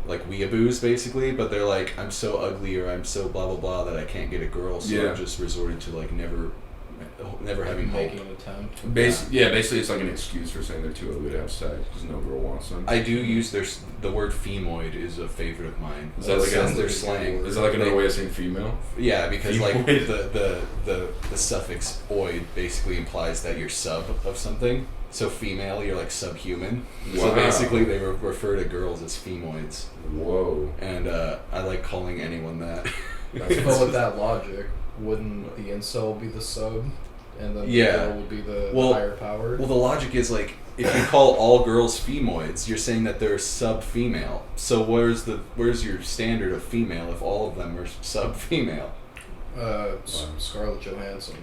weeaboos, basically, but they're like, I'm so ugly or I'm so blah blah blah that I can't get a girl, so Yeah. I'm just resorted to like never having Making hope. an attempt. Basically, it's like an excuse for saying they're too ugly to have sex because no girl wants them. I do use the word femoid is a favorite of mine. Is that like sounds a- their slang? Is that like another way of saying female? Yeah, because like Femoid. the suffix oid basically implies that you're sub of something. So female, you're like subhuman. Wow. So basically, they refer to girls as femoids. Whoa. And I like calling anyone that. But with that logic, wouldn't the incel be the sub, and then the girl would be the higher power? Well, the logic is like, if you call all girls femoids, you're saying that they're sub-female. So where's your standard of female if all of them are sub-female? Scarlett Johansson.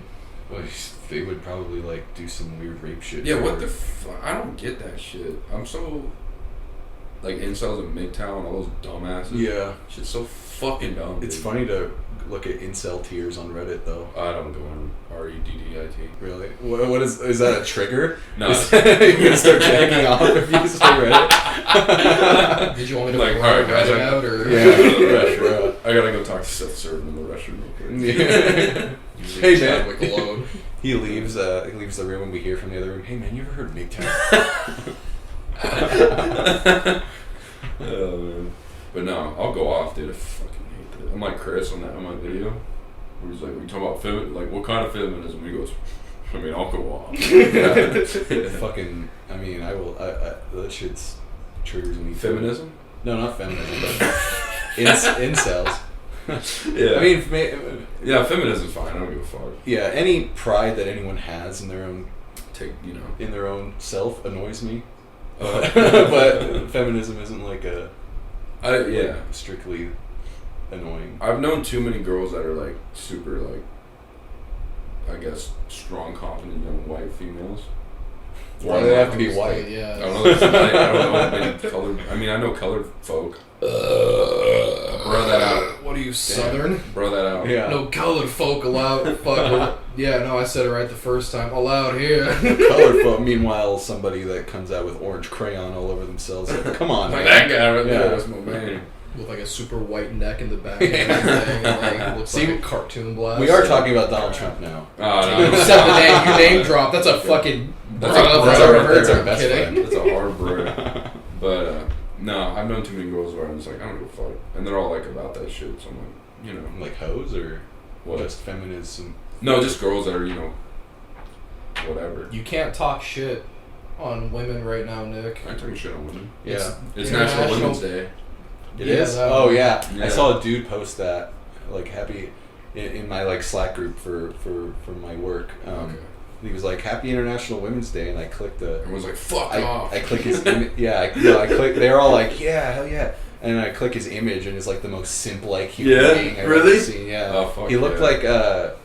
Well, they would probably like do some weird rape shit. Yeah, what the I don't get that shit. I'm so like incels in Midtown, all those dumbasses. Yeah, shit's so fucking dumb. It's dude. funny to look at incel tiers on Reddit though. I don't go on REDDIT. Really? What is that a trigger? No. You're gonna start jacking off if you just Reddit. Did you want me to like, alright guys, out or? Yeah, bro. I gotta go talk to Seth Servin in the restroom real quick. Yeah. Hey man, alone. He leaves the room and we hear from the other room. Hey man, you ever heard Midtown? Oh man. But no, I'll go off, dude. I fucking hate that. I'm like Chris on my video, where he's like, we talk about like what kind of feminism? He goes, I mean, I'll go off. Fucking, I mean, I will. That shit's triggers me. Feminism? No, not feminism, but incels. Yeah. I mean, yeah, feminism's fine. I don't give a fuck. Yeah, any pride that anyone has in their own, in their own self annoys me. But feminism isn't like strictly annoying. I've known too many girls that are like super like, I guess, strong, confident young white females. Why do they have to be white? Yeah. I don't know. I don't know many colored. I mean, I know colored folk. Bro that out. What are you, Southern? Bro that out. Yeah. No colored folk allowed. Fuck. Yeah, no, I said it right the first time. Allowed here. Colored folk. Meanwhile, somebody that comes out with orange crayon all over themselves. Like, come on, Like man. that guy right there. Yeah. That's my man. With like a super white neck in the back and everything. Like, looks like a cartoon blast. We are talking about Donald Trump now. No. You said the name. You name drop. That's a fucking. That's That's our best kidding. friend. That's a hard bro. But no, I've known too many girls where I'm just like, I don't give a fuck, and they're all like about that shit. So I'm like, you know, Like hoes or what? just feminism? No, just girls that are whatever. You can't talk shit on women right now, Nick. I ain't talking shit on women. Yeah. It's National Women's Day. It Yeah, is? that Oh, one. yeah. Yeah. I saw a dude post that, like, happy, in my, like, Slack group for my work. Okay. He was like, Happy International Women's Day, and I clicked Everyone's like, fuck off. I click his image. I click. They're all like, yeah, hell yeah. And I click his image, and it's like the most simp-like human being I've really? ever seen. Yeah. Oh, fuck he looked yeah. like, The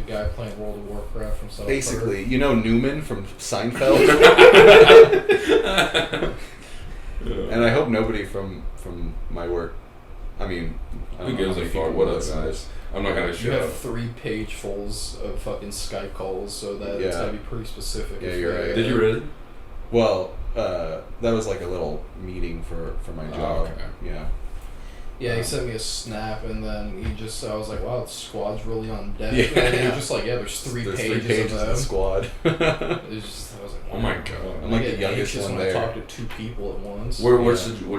guy playing World of Warcraft from South basically, you know Newman from Seinfeld? And I hope nobody from my work, I mean, I Who don't know gives how a many fuck? people What up, listen to guys? this. I'm not gonna You shut have up. 3 pagefuls of fucking Skype calls, so that it's Yeah. gotta be pretty specific. Yeah, if you're right. Did you really? Well, that was like a little meeting for my job. okay. Yeah. Yeah, he sent me a snap, and then I was like, wow, the squad's really on deck. Yeah. And he was just like, yeah, there's 3 There's pages, 3 pages of of them. the squad. It was just, I was like, wow. Oh my god. I'm like I the get youngest anxious one when there. I talk to 2 people at once. What do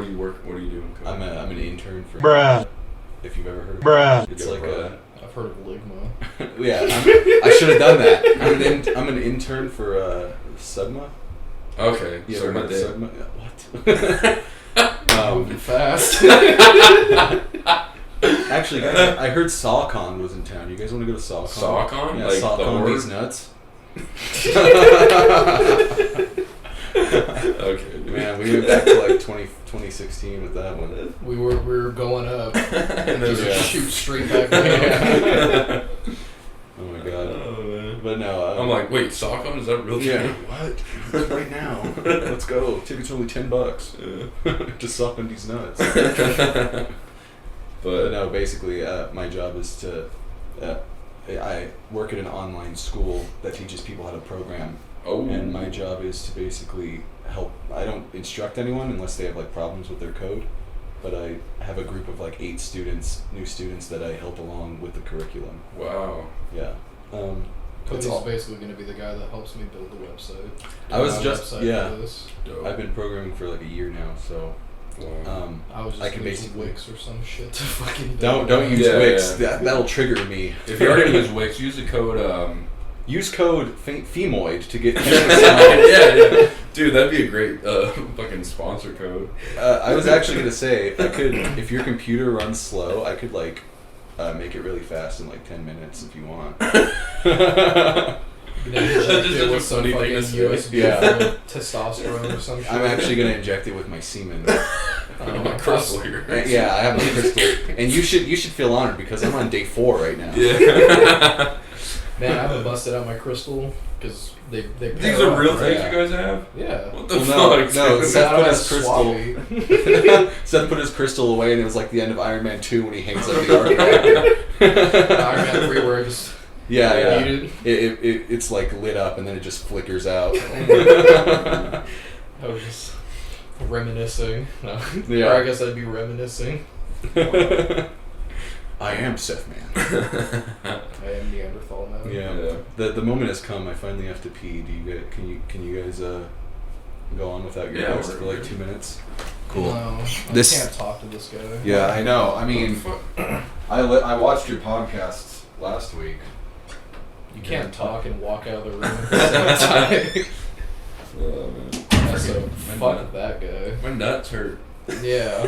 you work? What do you do? I'm an intern for. Bruh. If you've ever heard of Bruh. it. It's Yeah, like bruh. I've heard of Ligma. yeah. I should have done that. I'm an intern for Sugma. Okay. You So ever my heard of dad. Sugma? What? Moving fast. Actually, guys, I heard SawCon was in town. You guys want to go to SawCon? SawCon? Yeah, Like the SawCon horror? these nuts. Okay. Dude. Man, we went back to like 2016 with that one. we were going up, and then just Yeah. shoot straight back down. Oh my god. Oh man. But no, I'm like, wait, SawCon? Is that real? yeah. thing? What? Right now. Let's go. Tickets are only $10. To soften these nuts. But no, basically, my job is to. I work at an online school that teaches people how to program, Oh. and my job is to basically help. I don't instruct anyone unless they have like problems with their code, but I have a group of like 8 students, new students that I help along with the curriculum. Wow. Yeah. Cody's all. basically going to be the guy that helps me build the website. I was My just website yeah. for this. Dope. I've been programming for like a year now, so Wow. I was just I can using basically Wix or some shit to fucking don't build it. use Yeah, Wix. yeah. That'll trigger me. If you already use Wix, use the code Use code FEMOID to get 10%. yeah. Dude, that'd be a great fucking sponsor code. I was actually gonna say I could, if your computer runs slow, I could like make it really fast in like 10 minutes if you want. With some funny fucking thing to say. USB testosterone or some shit. I'm actually gonna inject it with my semen. My crystal here. Yeah, I have my crystal, and you should feel honored because I'm on day 4 right now. Yeah. Man, I haven't busted out my crystal because they These are real things you guys have? Yeah. What the fuck? No, Seth put his Swabby. crystal. Seth put his crystal away, and it was like the end of Iron Man 2 when he hangs up the arc. Iron Man 3 where it just yeah. It's like lit up and then it just flickers out. I was just reminiscing. No. Yeah. Or I guess I'd be reminiscing. I am Seth Man. I am Neanderthal now. Yeah. The moment has come. I finally have to pee. Do you guys, can you guys go on without your host for like 2 minutes? Cool. No, I This- can't talk to this guy. Yeah, I know. I mean, I watched your podcasts last week. You can't talk and walk out of the room at the same time. Oh, man. So My fuck nut- that guy. My nuts hurt. Yeah.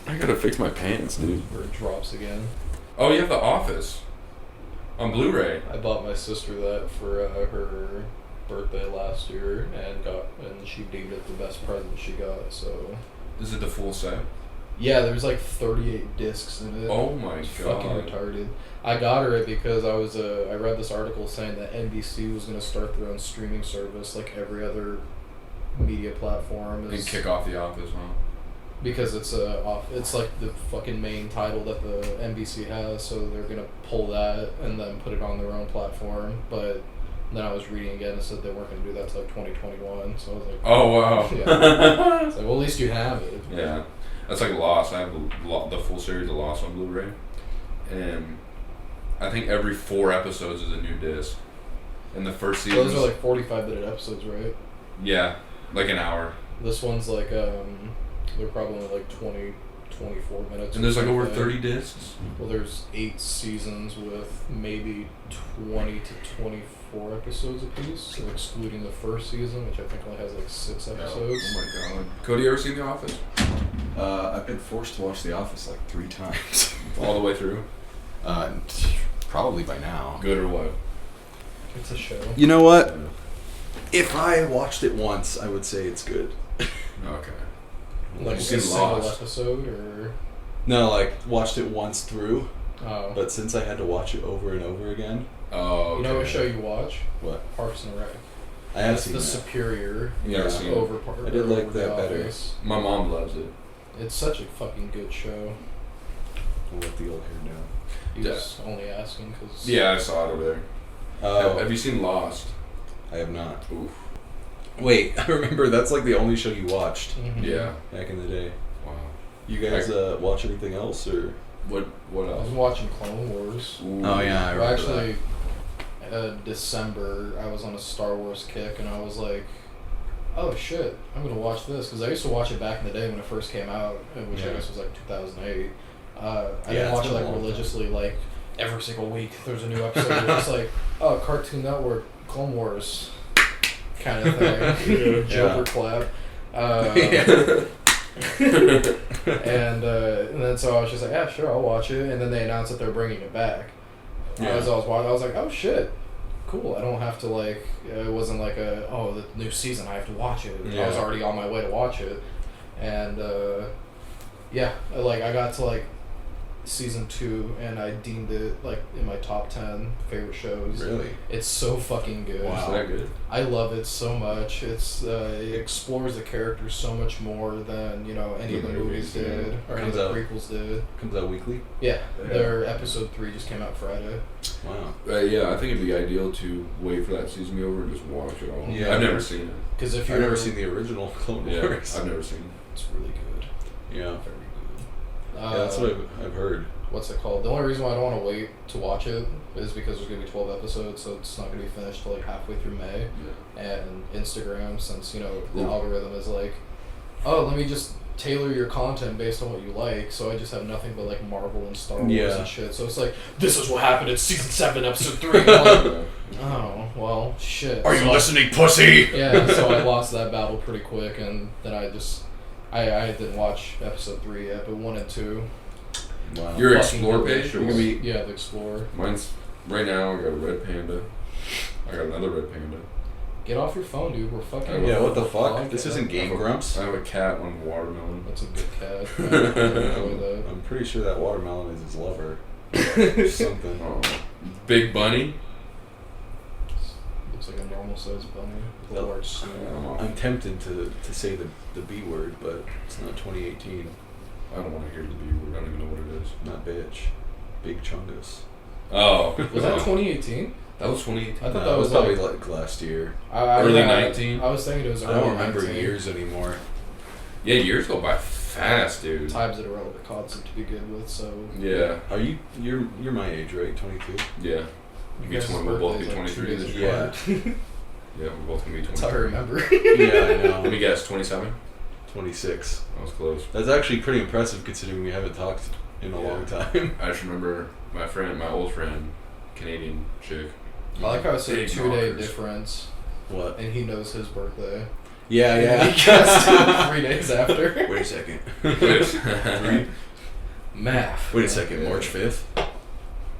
I gotta fix my pants, dude. Where it drops again. Oh, you have The Office on Blu-ray. I bought my sister that for her birthday last year and she deemed it the best present she got. So Is it the full set? yeah, there's like 38 discs in it. Oh my It's god. fucking retarded. I got her it because I read this article saying that NBC was going to start their own streaming service like every other media platform. And kick off The Office, huh? Because it's like the fucking main title that the NBC has, so they're gonna pull that and then put it on their own platform. But then I was reading again and said they weren't gonna do that till like 2021. So I was like, Oh wow. yeah. It's like, well, at least you have it. Yeah, that's like Lost. I have the full series of Lost on Blu-ray, and I think every 4 episodes is a new disc. And the first season, Those are like 45-minute episodes, right? yeah, like an hour. This one's like they're probably like 20, 24 minutes. And there's like over something. 30 discs. Well, there's 8 seasons with maybe 20 to 24 episodes apiece, so excluding the first season, which I think only has like 6 episodes. Oh my god. Cody, you ever seen The Office? I've been forced to watch The Office like 3 times. All the way through? Probably by now. Good or what? It's a show. You know what? If I watched it once, I would say it's good. Okay. Like a You've seen single Lost. episode, or No, like watched it once through, oh, but since I had to watch it over and over again, Oh, okay. you know what show you watch? what? Parks and Rec. I have That's seen the that. superior You never Yeah. seen it? over part. I did like over that The better. Office. My mom loves it. It's such a fucking good show. I'll let the old hair down. He was only asking because Yeah, I saw it over there. Oh, Have you seen Lost? I have not. Oof. Wait, I remember that's like the only show you watched Yeah. back in the day. Wow. You guys watch anything else or? What I else? was watching Clone Wars. Ooh. Oh yeah, I remember Well, actually, December I was on a Star Wars kick, and I was like, "Oh shit, I'm gonna watch this," because I used to watch it back in the day when it first came out, which I Yeah. guess was like 2008. I Yeah, didn't it's watch it been a like long time. religiously, like every single week. There's a new episode. It was just like, oh, Cartoon Network, Clone Wars, kind of thing. Joker clap. And then so I was just like, yeah, sure, I'll watch it. And then they announced that they're bringing it back. Yeah. As I was watching, I was like, oh shit, cool. I don't have to like. It wasn't like the new season. I have to watch it. I was Yeah. already on my way to watch it, and yeah, I got to like season 2, and I deemed it like in my top 10 favorite shows. Really? It's so fucking good. Wow. Is that good? I love it so much. It explores the characters so much more than any of the movies did or any of the prequels did. Comes out weekly. Yeah, Yeah. their episode 3 just came out Friday. Wow. Yeah, I think it'd be ideal to wait for that season to be over and just watch it all. Yeah. I've never seen it. Because if I've you're never seen the original Clone Yeah, Wars. I've never seen it's really good. Yeah. Very good. Yeah, that's what I've heard. What's it called? The only reason why I don't want to wait to watch it is because there's gonna be 12 episodes, so it's not gonna be finished till like halfway through May. it. And Instagram, since the Ooh. algorithm is like, oh, let me just tailor your content based on what you like. So I just have nothing but like Marvel and Star Wars Yeah. and shit. So it's like, this is what happened in season 7, episode 3. I'm like, oh well, shit. Are you So listening, pussy? Yeah, so I lost that battle pretty quick, and then I didn't watch episode 3 yet, but 1 and 2. Wow. Your Fucking Explore delicious. page? Or what? Yeah, the Explorer. Mine's right now. I got a red panda. I got another red panda. Get off your phone, dude. We're fucking. Yeah, what the fuck? podcast. This isn't Game I have a- Grumps. I have a cat on watermelon. That's a good cat. I enjoy that. I'm pretty sure that watermelon is his lover. Or something. Oh. Big Bunny. Looks like a normal sized bunny with a large snoot. I'm tempted to say the B word, but it's not 2018. I don't want to hear the B word. I don't even know what it is. Not bitch. Big Chungus. Oh. Was that 2018? That was 2018. I thought No, that it was probably like like last year. Early 19? I was thinking it was I early don't remember 19. years anymore. Yeah, years go by fast, dude. Time's an irrelevant concept to begin with, so. Yeah. Are you're my age, right? 22. Yeah. You Be guys' 20, we'll both be birthdays, like, 23 2 this days year. Yeah. apart. Yeah, we're both gonna be 23. That's how I remember. Yeah, I Let me know. guess, 27? 26. I was close. That's actually pretty impressive considering we haven't talked in a long time. I just remember my old friend, Canadian chick. I like how it's a Big 2-day knockers. difference, What? and he knows his birthday. Yeah, And yeah. he guessed 3 days after. Wait a second. Math. Wait a second. March 5th.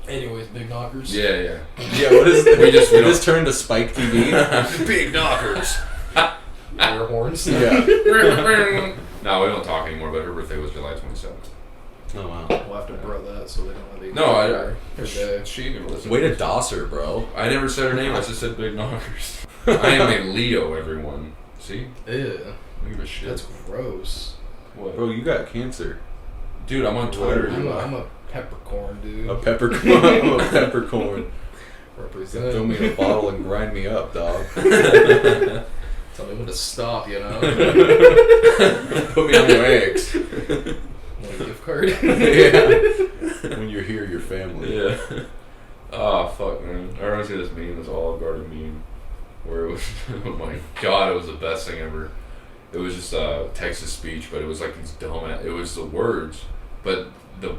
Anyways, big knockers. Yeah. Yeah. What is We just- we Did don't- this turn to Spike TV? Big knockers. Air horns. Yeah. No, we don't talk anymore, but her birthday was July 27th. Oh wow. We'll have to bro that so they don't have any. No, her day. she ain't gonna listen. Way to doss her, bro. I never said her name, I just said Big Knockers. I am a Leo, everyone. See? Ew. I don't give a shit. That's gross. What? Bro, you got cancer. Dude, I'm on Twitter. I'm a peppercorn, dude. A peppercorn. I'm a peppercorn. Represent. Throw me in a bottle and grind me up, dog. Tell me when to stop, you know? Put me on your eggs. Want a gift card? Yeah. When you're here, your family. Yeah. Oh, fuck, man. I remember seeing this meme, this Olive Garden meme, where it was, oh my god, it was the best thing ever. It was just text to speech, but it was like these dumb, it was the words, but the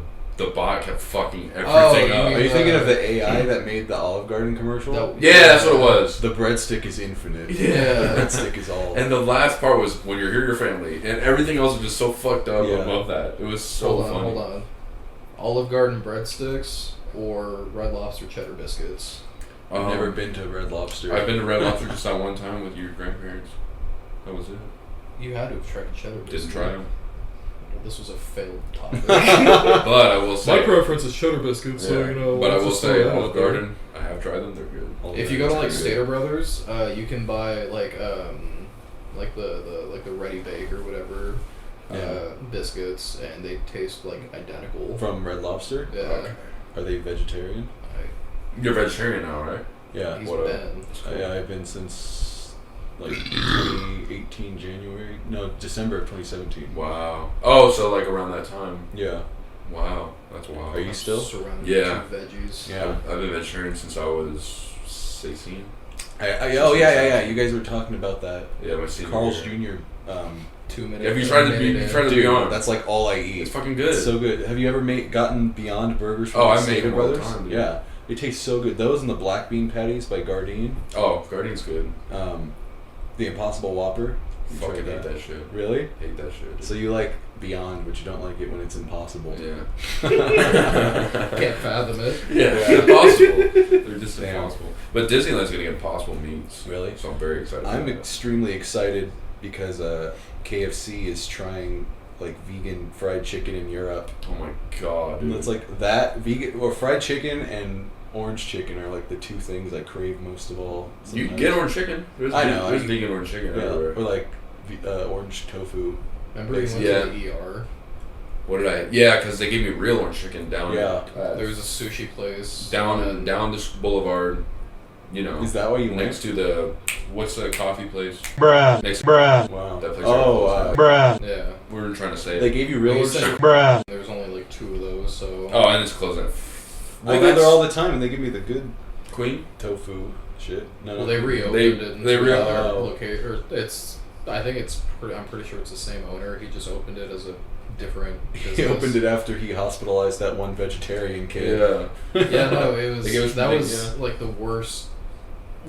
bot kept fucking everything Oh, you up. mean Are you thinking of the AI that made the Olive Garden commercial? Yeah, that's what it was. The breadstick is infinite. Yeah. The breadstick is all. And the last part was when you're here, your family, and everything else was just so fucked up Yeah. above that. It was so funny. Hold on. Olive Garden breadsticks or Red Lobster cheddar biscuits? I've never been to Red Lobster. I've been to Red Lobster just that one time with your grandparents. That was it. You had to have tried a cheddar biscuit. Didn't try them. Well, this was a failed topic. But I will say, preference is cheddar biscuits, yeah. But I will say, Olive Garden, I have tried them. They're good. If you go to like Good. Stater Brothers, you can buy like the Ready Bake or whatever Yeah. biscuits, and they taste like identical. From Red Lobster? Yeah, Okay. Are they vegetarian? You're vegetarian now, right? Yeah. he's what a- been. Yeah, I've been since like 2018 January. No, December of 2017. Wow. Oh, so like around that time. Yeah. Wow. That's wild. Are you still? Surrounded Yeah. by veggies. Yeah. I've been vegetarian since I was 16. Oh yeah. You guys were talking about that. Yeah, my senior Carl's year. Jr. 2 minutes. Have you tried to be? You tried to be Dude, on? that's like all I eat. It's fucking good. It's so good. Have you ever gotten Beyond Burgers from Oh, I Stater make them all the Brothers? time, dude. Yeah, they taste so good. Those and the black bean patties by Gardein. Oh, Guardian's good. The Impossible Whopper. You Fucking tried hate that shit. Really? Hate that shit. Dude. So you like Beyond, but you don't like it when it's impossible. Yeah. Can't fathom it. Yeah, Yeah. impossible. They're just Damn. impossible. But Disneyland's getting Impossible meats. Really? So I'm very excited. I'm for that. extremely excited because KFC is trying like vegan fried chicken in Europe. Oh my god, And dude. it's like that vegan or fried chicken and orange chicken are like the two things I crave most of all. You sometimes. get orange chicken. There's I know, There's I- vegan orange chicken Yeah, everywhere. or like orange tofu. Remember you went Yeah. to the ER? What did I? Yeah, because they gave me real orange chicken down. Yeah. There was a sushi place down this boulevard. You know. Is that why you next to the what's the coffee place? Bruh. Next. Bruh. Wow. That place Oh, Bruh. Yeah. we were trying to say. they gave you real You orange said- chicken. Bruh. There's only like 2 of those, so. Oh, and it's closing. I go there all the time, and they give me the good Queen. tofu shit. No, Well, they reopened They- it. they reopened another it. location, or it's I think I'm pretty sure it's the same owner. He just opened it as a different business. He opened it after he hospitalized that one vegetarian kid. Yeah, no, it was like the worst.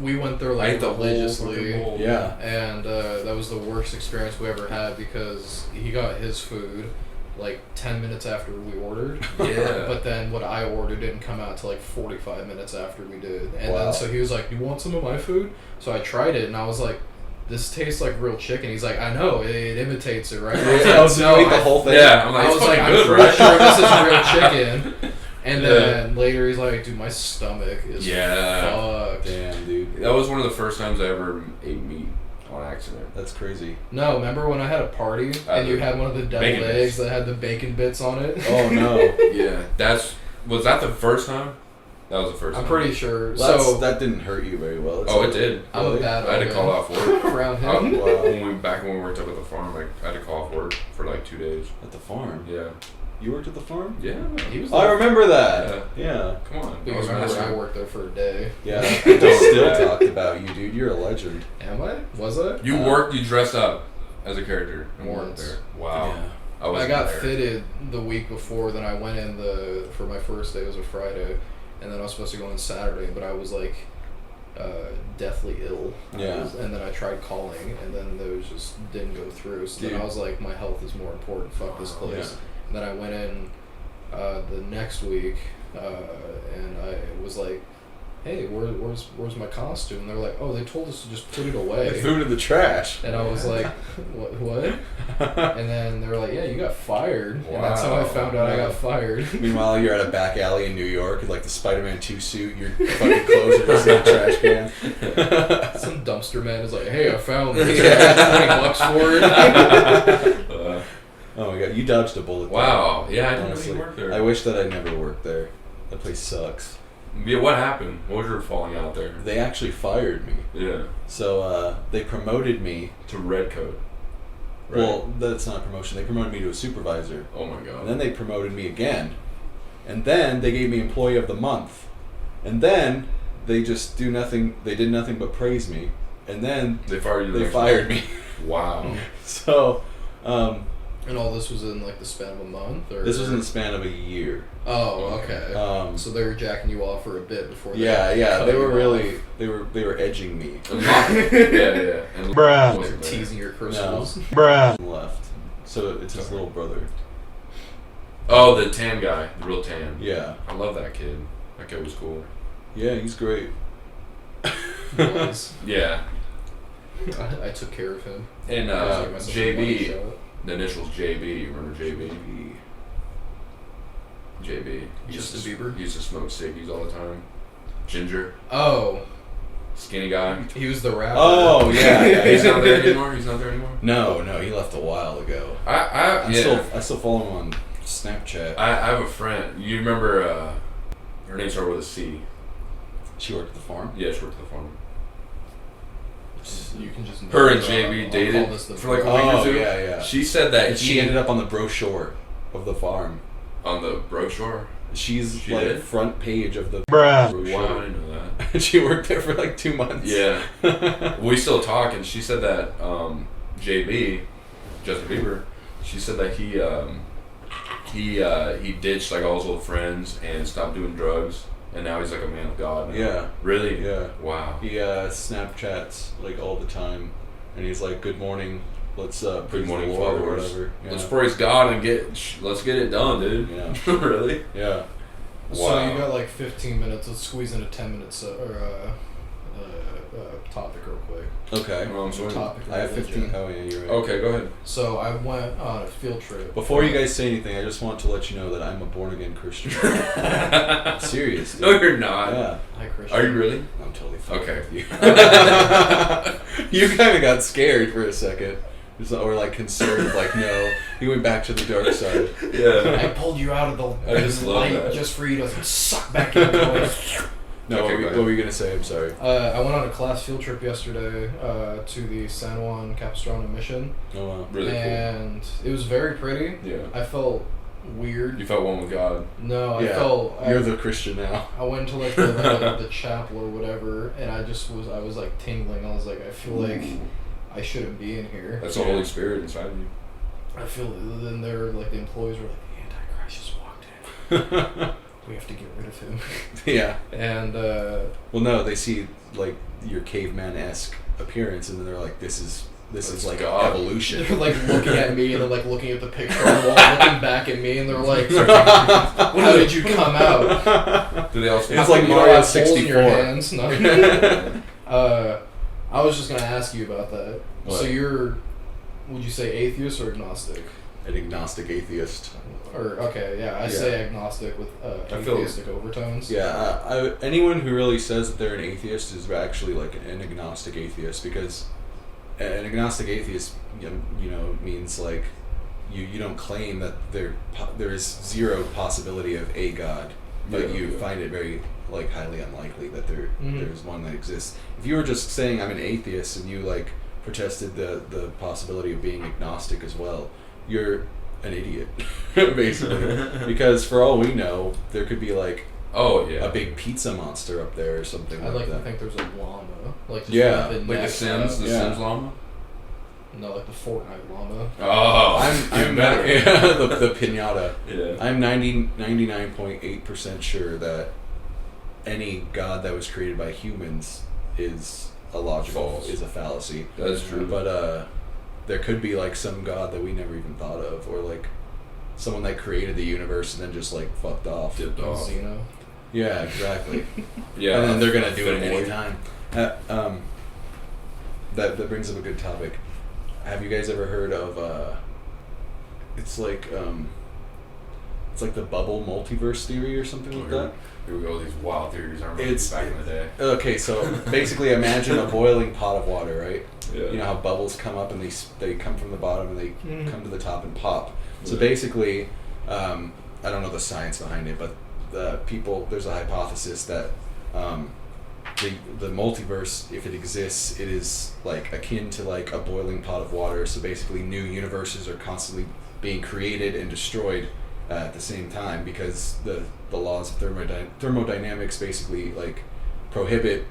We went there like religiously. Yeah. And that was the worst experience we ever had because he got his food like 10 minutes after we ordered. Yeah. But then what I ordered didn't come out till like 45 minutes after we did. And Wow. then so he was like, "You want some of my food?" So I tried it and I was like, "This tastes like real chicken." He's like, "I know, it imitates it, right?" I was like, Oh, so you ate the whole thing? Yeah, I'm like, I it's was like, fucking good, "I'm right? pretty sure this is real chicken." And then later he's like, "Dude, my stomach is fucked." Damn, dude. That was one of the first times I ever ate meat on accident. That's crazy. No, remember when I had a party and you had one of the deviled eggs that had the bacon bits on it? Oh, no. Yeah, was that the first time? That was the first time. I'm pretty sure. That didn't hurt you very well. It did. I'm a bad I had to call off work. around him. When we worked up at the farm, I had to call off work for like 2 days. At the farm? Yeah. You worked at the farm? Yeah. He was I remember that. Yeah. Come on. Because I worked there for a day. Yeah. They still talked about you, dude. You're a legend. Am I? Was I? You dressed up as a character and worked Once. there. Wow. Yeah. I got fitted the week before, then I went in for my first day. It was a Friday, and then I was supposed to go on Saturday, but I was like deathly ill. Yeah. And then I tried calling, and then those just didn't go through. So then I was like, my health is more important. Fuck this place. Yeah. And then I went in the next week, and I was like, "Hey, where's my costume?" And they're like, "Oh, they told us to just put it away." They threw it in the trash. And I was like, what? And then they were like, "Yeah, you got fired." Wow. And that's how I found out I got fired. Meanwhile, you're at a back alley in New York, like the Spider-Man 2 suit, your fucking clothes are just in a trash can. Some dumpster man is like, "Hey, I found this. $20 for it." Oh my god, you dodged a bullet. Wow. Yeah, I didn't know Honestly. you worked there. I wish that I never worked there. That place sucks. Yeah, what happened? What was your falling out there? They actually fired me. Yeah. So they promoted me. To red coat. Right? Well, that's not a promotion. They promoted me to a supervisor. Oh my god. And then they promoted me again. And then they gave me Employee of the Month. And then they just do nothing. They did nothing but praise me. And then they fired you. They fired me. Wow. So, And all this was in like the span of a month, or this was in the span of a year. Oh, okay. So they were jacking you off for a bit before. Yeah. cut They you were off. really. They were edging me. Yeah. And Bruh. They're teasing your crystals. Bruh. Left. So it's his little brother. Oh, the tan guy, the real tan. Yeah. I love that kid. That kid was cool. Yeah, he's great. Was. Yeah. I took care of him. And I was like, myself a money JB, shot. the initials JB. Remember JB? JB. He Just used a Bieber? He used to smoke ciggies all the time. Ginger, Oh, skinny guy. he was the rapper. Oh yeah. He's not there anymore. He's not there anymore. No, he left a while ago. I still follow him on Snapchat. I have a friend. You remember? Her name started with a C. She worked at the farm. Yeah, she worked at the farm. You can just. Her and JB dated for like a week or two. Yeah. She said that she ended up on the brochure of the farm. On the brochure. She like did? Front page of the Bruh. brochure. Wow, I didn't know that. She worked there for like 2 months. Yeah. We still talk, and she said that JB, Justin Bieber, she said that he ditched like all his old friends and stopped doing drugs, and now he's like a man of God now. Yeah. Really? Yeah. Wow. He Snapchats like all the time, and he's like, "Good morning, let's Good morning, the Lord," or followers. whatever. Yeah. Let's praise God and let's get it done, dude. Yeah. Really? Yeah. So Wow. you got like 15 minutes. Let's squeeze in a 10 minutes topic real quick. Okay. Topic. I have 15. religion. Oh yeah, you're right. Okay, go ahead. So I went on a field trip. Before you guys say anything, I just want to let you know that I'm a born again Christian. I'm serious. Dude. No, you're not. Yeah. Hi, Christian. Are you really? I'm totally fucking Okay. with you. You kind of got scared for a second. Or like concerned, like no. He went back to the dark side. Yeah. I pulled you out of the I just love light that. just for you to suck back into it. No, Okay, what were you gonna say? I'm sorry. I went on a class field trip yesterday to the San Juan Capistrano mission. Oh wow. Really And it was very pretty. cool. Yeah. I felt weird. You felt one with God. No, I Yeah. felt... You're the Christian now. I went to like the chapel or whatever, and I was like tingling. I was like, I feel like I shouldn't be in here. That's the Holy Spirit inside of you. I feel then they're like the employees were like, the Antichrist just walked in. We have to get rid of him. Yeah. And well, no, they see like your caveman-esque appearance, and then they're like, "This is like God. Evolution." They're like looking at me, and they're like looking at the picture on the wall, looking back at me, and they're like, "How did you come out?" Do they also? It's like Mario 64. No. I was just gonna ask you about that. What? So you're, would you say atheist or agnostic? An agnostic atheist. Or okay, yeah, I say agnostic with atheistic overtones. Yeah, anyone who really says that they're an atheist is actually like an agnostic atheist, because an agnostic atheist, you know, means like you don't claim that there is zero possibility of a God, but you find it very like highly unlikely that there's one that exists. If you were just saying I'm an atheist and you like protested the possibility of being agnostic as well, you're an idiot, basically. Because for all we know, there could be like a big pizza monster up there or something. I'd like that. to think there's a llama, like just like the Sims, Sims llama. No, like the Fortnite llama. Oh, I'm better. Yeah, the pinata. Yeah. I'm 99.8% sure that any god that was created by humans is is a fallacy. That's true. But there could be like some god that we never even thought of, or like someone that created the universe and then just like fucked off. Dipped off. Xeno. Yeah, exactly. Yeah. And then they're gonna do it anytime. That brings up a good topic. Have you guys ever heard of it's like the bubble multiverse theory or something like that? Here we go, these wild theories I remember back in the day. Okay, so basically imagine a boiling pot of water, right? Yeah. You know how bubbles come up and they come from the bottom and they come to the top and pop. So basically, I don't know the science behind it, but there's a hypothesis that the multiverse, if it exists, it is like akin to like a boiling pot of water. So basically, new universes are constantly being created and destroyed at the same time, because the laws of thermodynamics basically like prohibit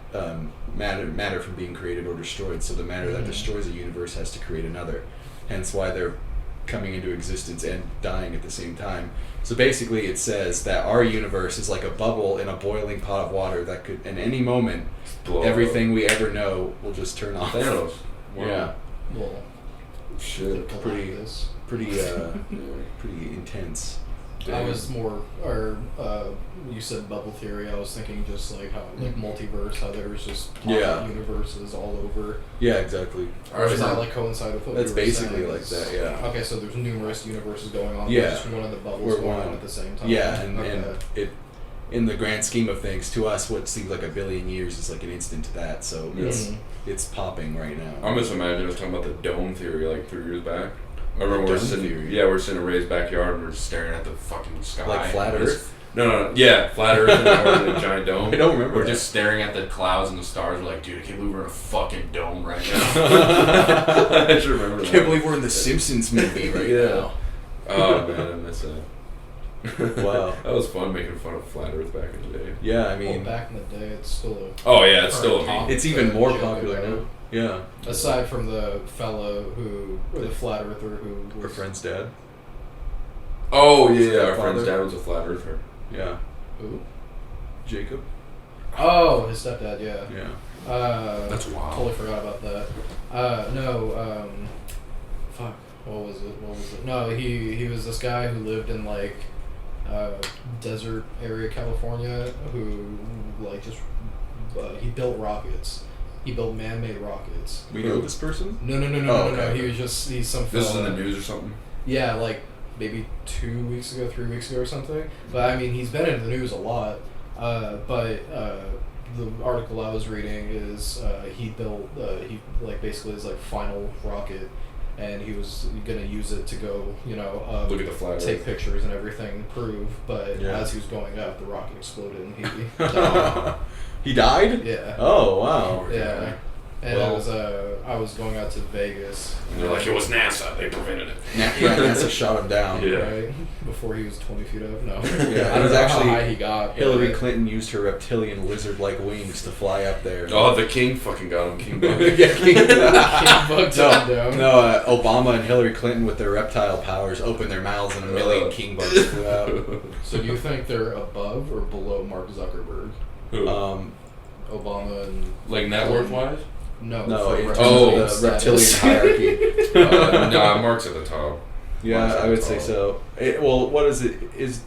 matter from being created or destroyed. So the matter that destroys a universe has to create another. Hence why they're coming into existence and dying at the same time. So basically it says that our universe is like a bubble in a boiling pot of water that could, in any moment, everything we ever know will just turn off. Thanos. Wow. Yeah. Well, Shit. Pretty intense. I was more, you said bubble theory. I was thinking just like how, like multiverse, how there's just universes all over. Yeah, exactly. Or does that like coincide with what That's you were basically saying? like that, yeah. Okay, so there's numerous universes going on. Yeah. Just one of the bubbles going on at the same time. Yeah, and it, in the grand scheme of things, to us, what seems like a billion years is like an instant to that. So it's popping right now. I'm just imagining I was talking about the dome theory like 3 years back. I remember we're sitting in Ray's backyard and we're just staring at the fucking sky. Like flat Earth? No. Yeah, flat Earth and we're in a giant dome. I don't remember. We're just staring at the clouds and the stars. We're like, dude, I can't believe we're in a fucking dome right now. I just remember that. I can't believe we're in the Simpsons movie right now. Oh man, I miss that. Wow. That was fun making fun of flat Earth back in the day. Yeah, I mean, back in the day, it's still it's still a meme. It's even more popular now. Yeah. Aside from the fellow the flat earther who was... Our friend's dad. Oh, yeah, our friend's dad was a flat earther. Yeah. Who? Jacob. Oh, his stepdad, yeah. Yeah. That's wild. Totally forgot about that. Fuck, what was it? No, he was this guy who lived in, like, desert area California who, like, just... he built rockets. He built man-made rockets. We know this person? No. He's some fella. This is in the news or something? Yeah, like maybe 3 weeks ago or something. But I mean, he's been in the news a lot. But the article I was reading is he built basically his like final rocket, and he was gonna use it to go, look at the flat take Earth. pictures and everything, prove. But as he was going up, the rocket exploded and he He died? Yeah. Oh, wow. Yeah. And I was going out to Vegas. And they're like, it was NASA. They prevented it. NASA shot him down. Yeah. Right? Before he was 20 feet up. No. Yeah, I don't know actually how high he got. Hillary Clinton used her reptilian lizard-like wings to fly up there. Oh, the king fucking got him. King Bug. Yeah, King Bug took him down. No, Obama and Hillary Clinton with their reptile powers opened their mouths and a million king bugs flew out. So do you think they're above or below Mark Zuckerberg? Who? Obama and... Like network-wise? No, in terms reptilian of the reptilian hierarchy. Nah, Mark's at the top. Yeah, Mark's at I the would top. say so. What is it? Is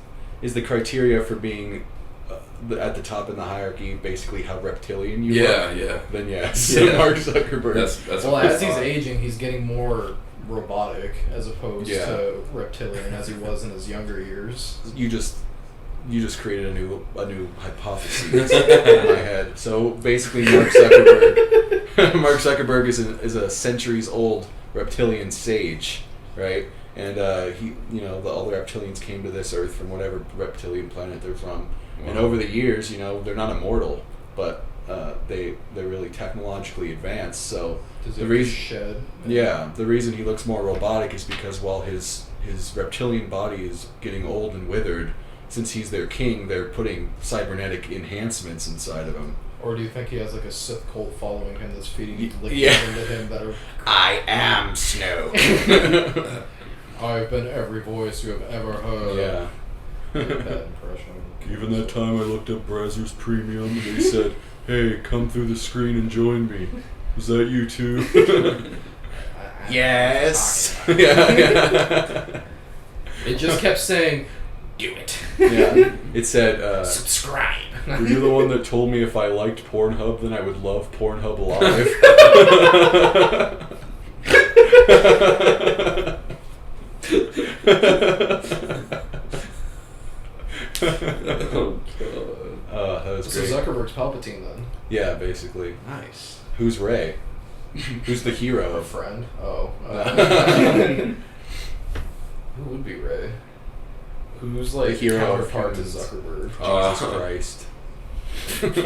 the criteria for being at the top in the hierarchy basically how reptilian you are? Yeah. Then yes, Mark Zuckerberg. That's well, as he's aging, he's getting more robotic as opposed Yeah. to reptilian as he was in his younger years. You just created a new hypothesis in my head. So basically, Mark Zuckerberg is a centuries old reptilian sage, right? And all the reptilians came to this Earth from whatever reptilian planet they're from. Wow. And over the years, they're not immortal, but they're really technologically advanced. So the reason the reason he looks more robotic is because while his reptilian body is getting old and withered, since he's their king, they're putting cybernetic enhancements inside of him. Or do you think he has like a Sith cult following him that's feeding liquids into him that are... I am Snoke. I've been every voice you have ever heard. Yeah. Bad impression. Even that time I looked up Brazzers Premium and they said, hey, come through the screen and join me. Was that you too? Yes. Yeah. It just kept saying, do it. Yeah. It said, subscribe. were you the one that told me if I liked Pornhub, then I would love Pornhub Live? Oh, God. That was So great. Zuckerberg's Palpatine then? Yeah, basically. Nice. Who's Ray? Who's the hero? A friend? Oh. Who would be Ray? Who's like The hero of counterpart to humans. Zuckerberg? Jesus Christ.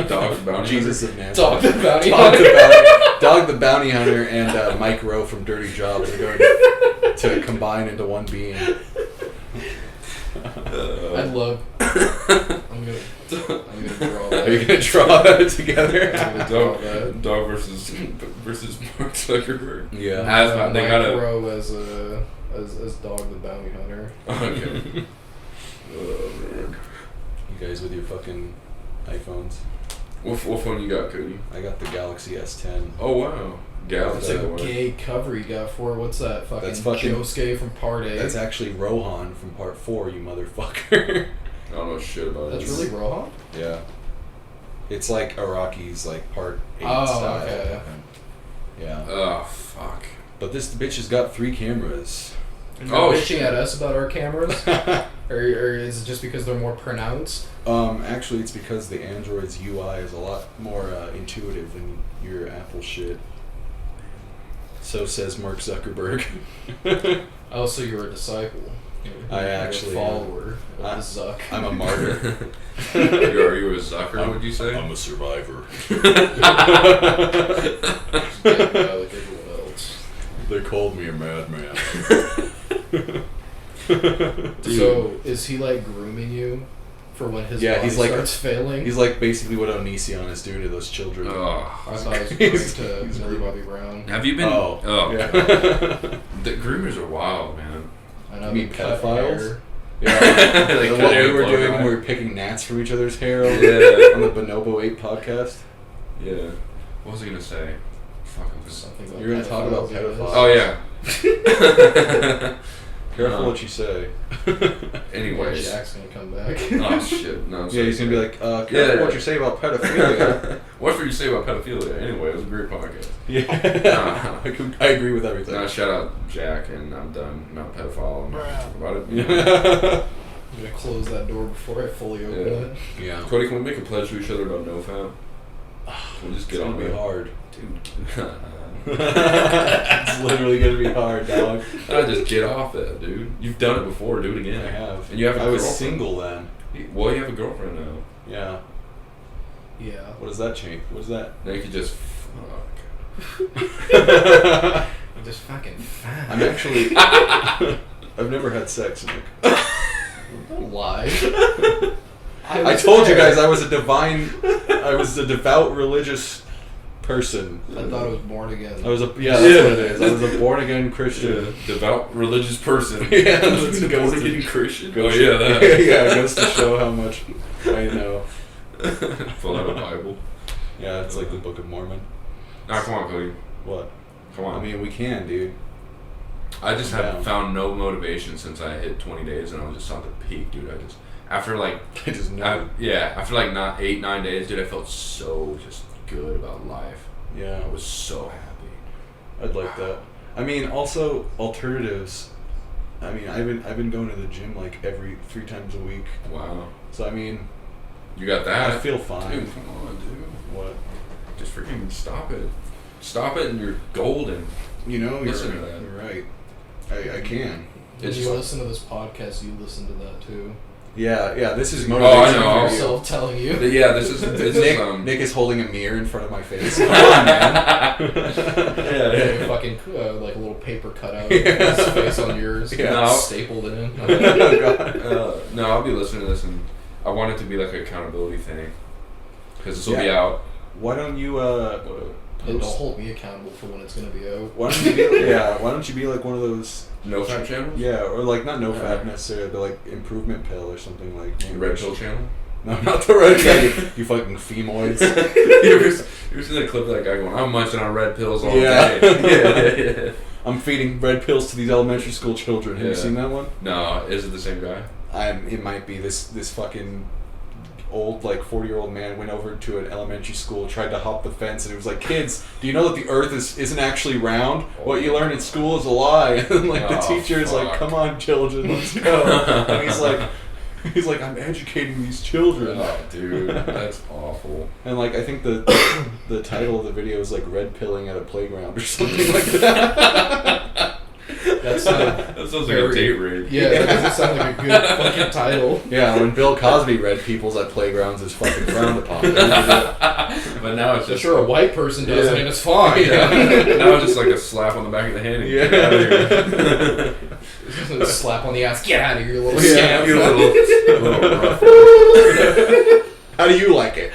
Dog Bounty Jesus Hunter. of Nazareth. Dog the Bounty Dog the Bounty Hunter and Mike Rowe from Dirty Jobs are going to combine into one being. I'd love. I'm gonna draw that. Are you going to draw that together? I'm gonna draw that. Dog versus Mark Zuckerberg. Yeah. They Mike gotta. Rowe as Dog the Bounty Hunter. Okay. Oh, man. You guys with your fucking iPhones? What phone you got, Cody? I got the Galaxy S10. Oh wow. That's Galaxy. a gay cover you got for it. What's that? That's fucking- Josuke from Part A. That's actually Rohan from Part 4, you motherfucker. I don't know shit about it. That's really Rohan? Yeah. It's like Iraqi's like Part 8 Oh, style. okay. Yeah. Oh fuck. But this bitch has got 3 cameras. You're Oh, bitching shit. at us about our cameras? or is it just because they're more pronounced? Actually, it's because the Android's UI is a lot more intuitive than your Apple shit. So says Mark Zuckerberg. Oh, so you're a disciple. You're actually a am. follower of the Zuck. I'm a martyr. Are you a Zucker? Would you say? I'm a survivor. Yeah, like everyone else. They called me a madman. So, is he like grooming you for when his body he's like starts failing? He's like basically what Onision is doing to those children. Oh. I thought it was great to Millie Bobby Brown. Have you been? Oh. Yeah. Yeah. The groomers are wild, man. I know You mean they cut pedophiles? hair. Yeah. They What cut we hair, were blow doing dry. when we were picking gnats from each other's hair on Yeah. the Bonobo 8 podcast. Yeah. What was I gonna say? Fuck. Something about You're gonna talk about pedophiles. pedophiles. Oh yeah. Careful what you say. Anyways. Jack's gonna come back. Oh shit. No. Yeah, he's gonna be like, careful Yeah. what you say about pedophilia. What did you say about pedophilia? Anyway, it was a great podcast. Yeah. I agree with everything. No, shout out Jack, and I'm done. Not pedophile. I'm not gonna talk about it. Yeah. I'm gonna close that door before I fully open it. Yeah. Cody, can we make a pledge to each other about NoFap? Can we just It's get gonna on be it? hard. Dude. It's literally gonna be hard, dog. Just get off that, dude. You've done it before. Do it again. I have. And you have a I was girlfriend. single then. Well, you have a girlfriend now. Yeah. Yeah. What does that change? What is that? Now you can just fuck. I'm just fucking fat. I'm actually. I've never had sex, Nick. Don't lie. I told you guys I was a devout religious person. I thought it was born again. That's what it is. I was a born again Christian. Devout religious person. Yeah, that's it born again Christian. Goes Oh yeah, that. Yeah, it goes to show how much I know. Pull out a Bible. Yeah, it's like the Book of Mormon. Nah, come on, Cody. What? Come on. I mean, we can, dude. I just have found no motivation since I hit 20 days, and I was just on the peak, dude. After like 8, 9 days, dude, I felt so just good about life. Yeah, I was so happy. I'd like that. I mean, also alternatives. I mean, I've been going to the gym like every 3 times a week. Wow. So I mean, you got that? I feel fine. Dude, come on, dude. What? Just freaking stop it. Stop it, and you're golden. You know, Listen to that. You're right. I can. When you listen to this podcast, you listen to that too. Yeah. This is Oh, I motivation know. for you. Yourself telling you. Yeah, this is Nick is holding a mirror in front of my face. Come on, man. Yeah, fucking like a little paper cutout of his face on yours. Yeah. No. Stapled it in. Oh, God. No, I'll be listening to this, and I want it to be like an accountability thing, because this will be out. Why don't you Don't hold me accountable for when it's gonna be out. Why don't you be like one of those No fat channels? Yeah, or like not no fat necessarily, but like improvement pill or something like The red pill channel? No, not the red pill. You fucking femoids. you ever seen that clip of that guy going, I'm munching on red pills all day? Yeah. I'm feeding red pills to these elementary school children. Have you seen that one? No, is it the same guy? It might be this fucking old, like 40-year-old man went over to an elementary school, tried to hop the fence, and it was like, kids, do you know that the earth isn't actually round? What you learn in school is a lie. And then the teacher is like, come on, children, let's go. And he's like, I'm educating these children. Oh, dude, that's awful. And like, I think the title of the video is like red pilling at a playground or something like that. That sounds like a date rape. Yeah, that doesn't sound like a good fucking title. Yeah, when Bill Cosby read people's at playgrounds is fucking frowned upon. But now it's just... Sure, a white person does it and it's fine. Yeah. Now it's just like a slap on the back of the hand and get out of here. Slap on the ass, get out of here, you little scamp. You little rough. How do you like it?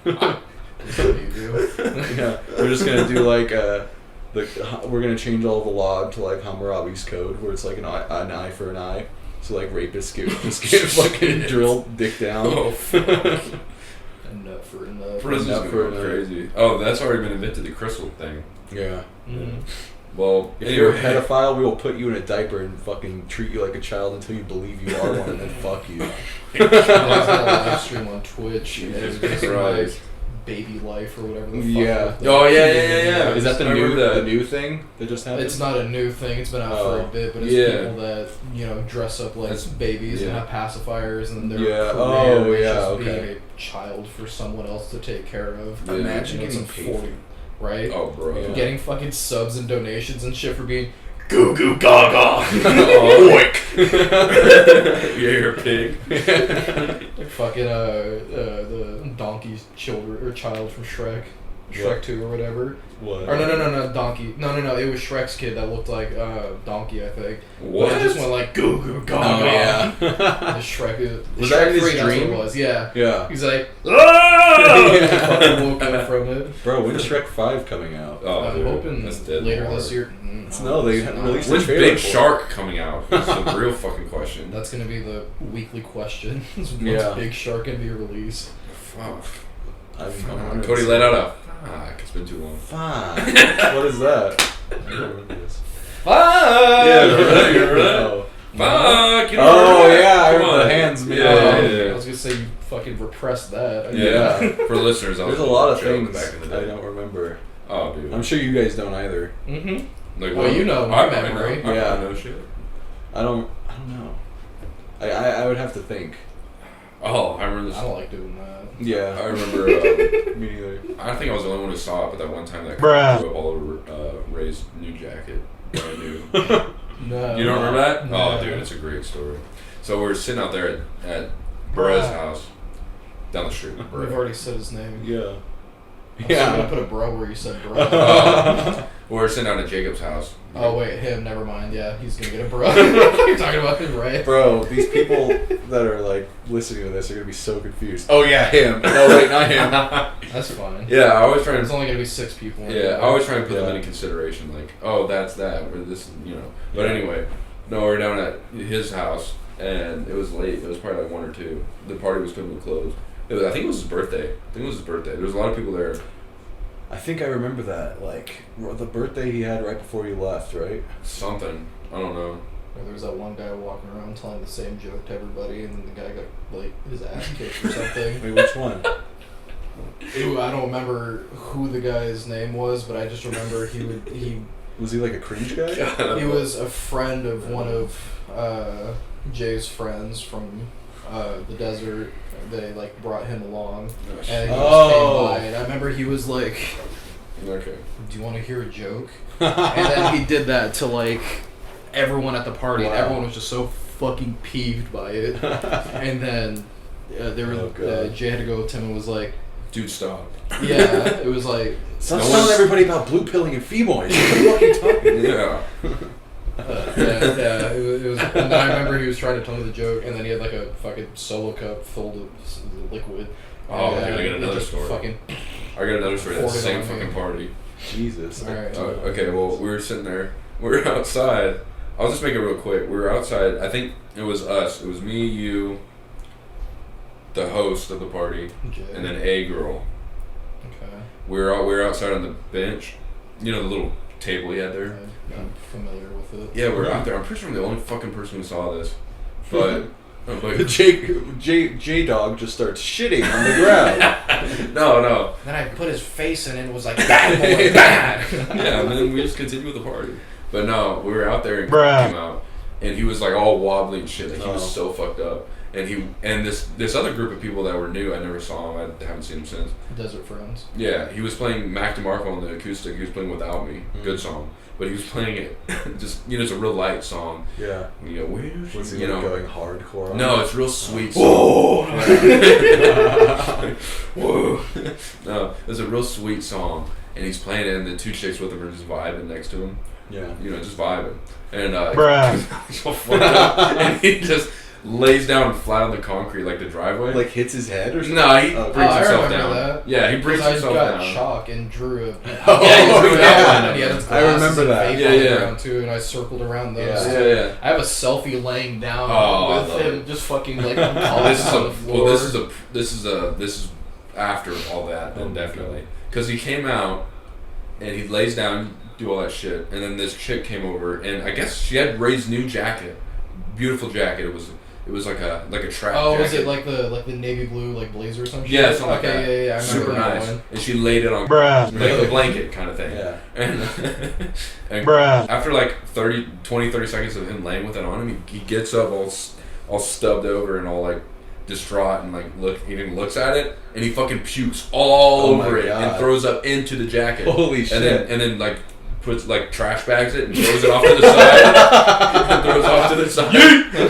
That's what you do. Yeah, we're just gonna do like we're gonna change all the law to like Hammurabi's code, where it's like an eye for an eye. So like rapists get fucking drilled dick down. Oh, fuck. A nut for a nut. Prison's going crazy. Oh, that's already been invented, the crystal thing. Yeah. Mm-hmm. Well, if you're a pedophile, we will put you in a diaper and fucking treat you like a child until you believe you are one, and then fuck you. There's a live stream on Twitch. Jesus Christ. Christ. Baby life or whatever the fuck. Yeah. Oh yeah. Is that the new thing that just happened? It's not a new thing. It's been out for a bit, but it's people that dress up like babies and have pacifiers, and their career is just being a child for someone else to take care of. Yeah. Imagine getting paid. Right? Oh, bro. Yeah. Getting fucking subs and donations and shit for being goo goo gaga. Oink. Yeah, you're a pig. Fucking the donkey's child from Shrek. Shrek 2 or whatever. What? Or no, Donkey. No, it was Shrek's kid that looked like Donkey, I think. What? But it just went like goo goo gaga. Oh yeah. The Shrek. Was Shrek that his 3, dream? That's what it was. Yeah. Yeah. He's like, ah! He fucking woke up from it. Bro, when's Shrek 5 coming out? Oh, I'm dude, hoping that's dead later hard. this year. No, they haven't released the When's trailer Big for it. Shark coming out? That's the real fucking question. That's gonna be the weekly question. When's Yeah. Big Shark gonna be released? Fuck. I'm Cody let out a fuck. It's been too long. Fuck. What is that? I don't remember this. Fuck! Yeah, you remember that? No. Fuck! You know Oh that? yeah, I Come remember on. the hands. Yeah, I yeah. was gonna say you fucking repressed that. Yeah. For listeners, There's a lot of joke things back in the I day. don't remember. Oh, dude. I'm sure you guys don't either. Mm-hmm. Like, Well, you know my memory. I Yeah. know shit. I don't know. I would have to think. Oh, I remember this. I don't like doing that. Yeah. I remember. Me neither. I think I was the only one who saw it, but that one time that Bruh. grew up all over Ray's new jacket. Brand new. No. You don't remember that? No. Oh, dude, it's a great story. So we're sitting out there at Brez's house, down the street. We've already said his name. Yeah. I'm gonna put a bro where you said bro. We're sitting down at Jacob's house. Oh wait, him. Never mind. Yeah, he's gonna get a bro. You're talking about him, right? Bro, these people that are like listening to this are gonna be so confused. Oh yeah, him. No, wait, not him. That's fine. Yeah, I always try. There's only gonna be 6 people. Yeah, I always try and put them into consideration. Like, oh, that's that, or this, you know. But anyway, no, we're down at his house, and it was late. It was probably like 1 or 2. The party was coming to close. I think it was his birthday. There was a lot of people there. I think I remember that. Like the birthday he had right before you left, right? Something. I don't know. Or there was that one guy walking around telling the same joke to everybody, and then the guy got like his ass kicked or something. Wait, which one? I don't remember who the guy's name was, but I just remember he was he like a cringe guy? He was a friend of one of Jay's friends from the desert. They like brought him along, and he just came by. And I remember he was like, "Okay, do you want to hear a joke?" And then he did that to like everyone at the party, and everyone was just so fucking peeved by it. And then Jay had to go. Tim and was like, "Dude, stop." Yeah, it was like stop telling everybody about blue pilling and femoids. What are you talking? Yeah. It was. And I remember he was trying to tell me the joke, and then he had like a fucking solo cup filled with liquid. Oh, I got another story. I got another story. That's the same fucking party. Jesus. All right. Okay, well, we were sitting there. We were outside. I'll just make it real quick. We were outside. I think it was us. It was me, you, the host of the party, and then a girl. Okay. We were outside on the bench. You know the little table he had there? I'm familiar with it. Yeah, we're out there. I'm pretty sure I'm the only fucking person who saw this. But J Dog just starts shitting on the ground. No. Then I put his face in it and was like, bad boy, bad. Yeah, and then we just continued with the party. But no, we were out there and he came out. And he was like all wobbly and shit. Like he was so fucked up. And this other group of people that were new, I never saw him. I haven't seen him since. Desert Friends. Yeah, he was playing Mac DeMarco on the acoustic. He was playing Without Me. Mm-hmm. Good song. But he was playing it just, it's a real light song. Yeah. You know, was he going hardcore on No, it's real sweet song. Whoa! No, it's a real sweet song. And he's playing it, and the 2 chicks with him are just vibing next to him. Yeah. Just vibing. And he's all fucked up. And he just lays down flat on the concrete, like the driveway. Like hits his head or something? No, he brings himself down. That. Yeah, he brings himself down. I got chalk and drew it. I remember that. Yeah. Too, and I circled around those. Yeah. I have a selfie laying down with him, just fucking like on the floor. Well, this is after all that, then definitely, because he came out and he lays down, do all that shit, and then this chick came over, and I guess she had Ray's new jacket, beautiful jacket. It was like a trap jacket. Was it like the navy blue like blazer or something? Yeah, something like that. Yeah. I remember super that nice. one. And she laid it on like a blanket kind of thing. Yeah. And after like 20-30 seconds of him laying with it on him, he gets up all stubbed over and all like distraught and like looks at it and he fucking pukes all over it and throws up into the jacket. Holy shit. And then like puts like trash bags it and throws it off to the side.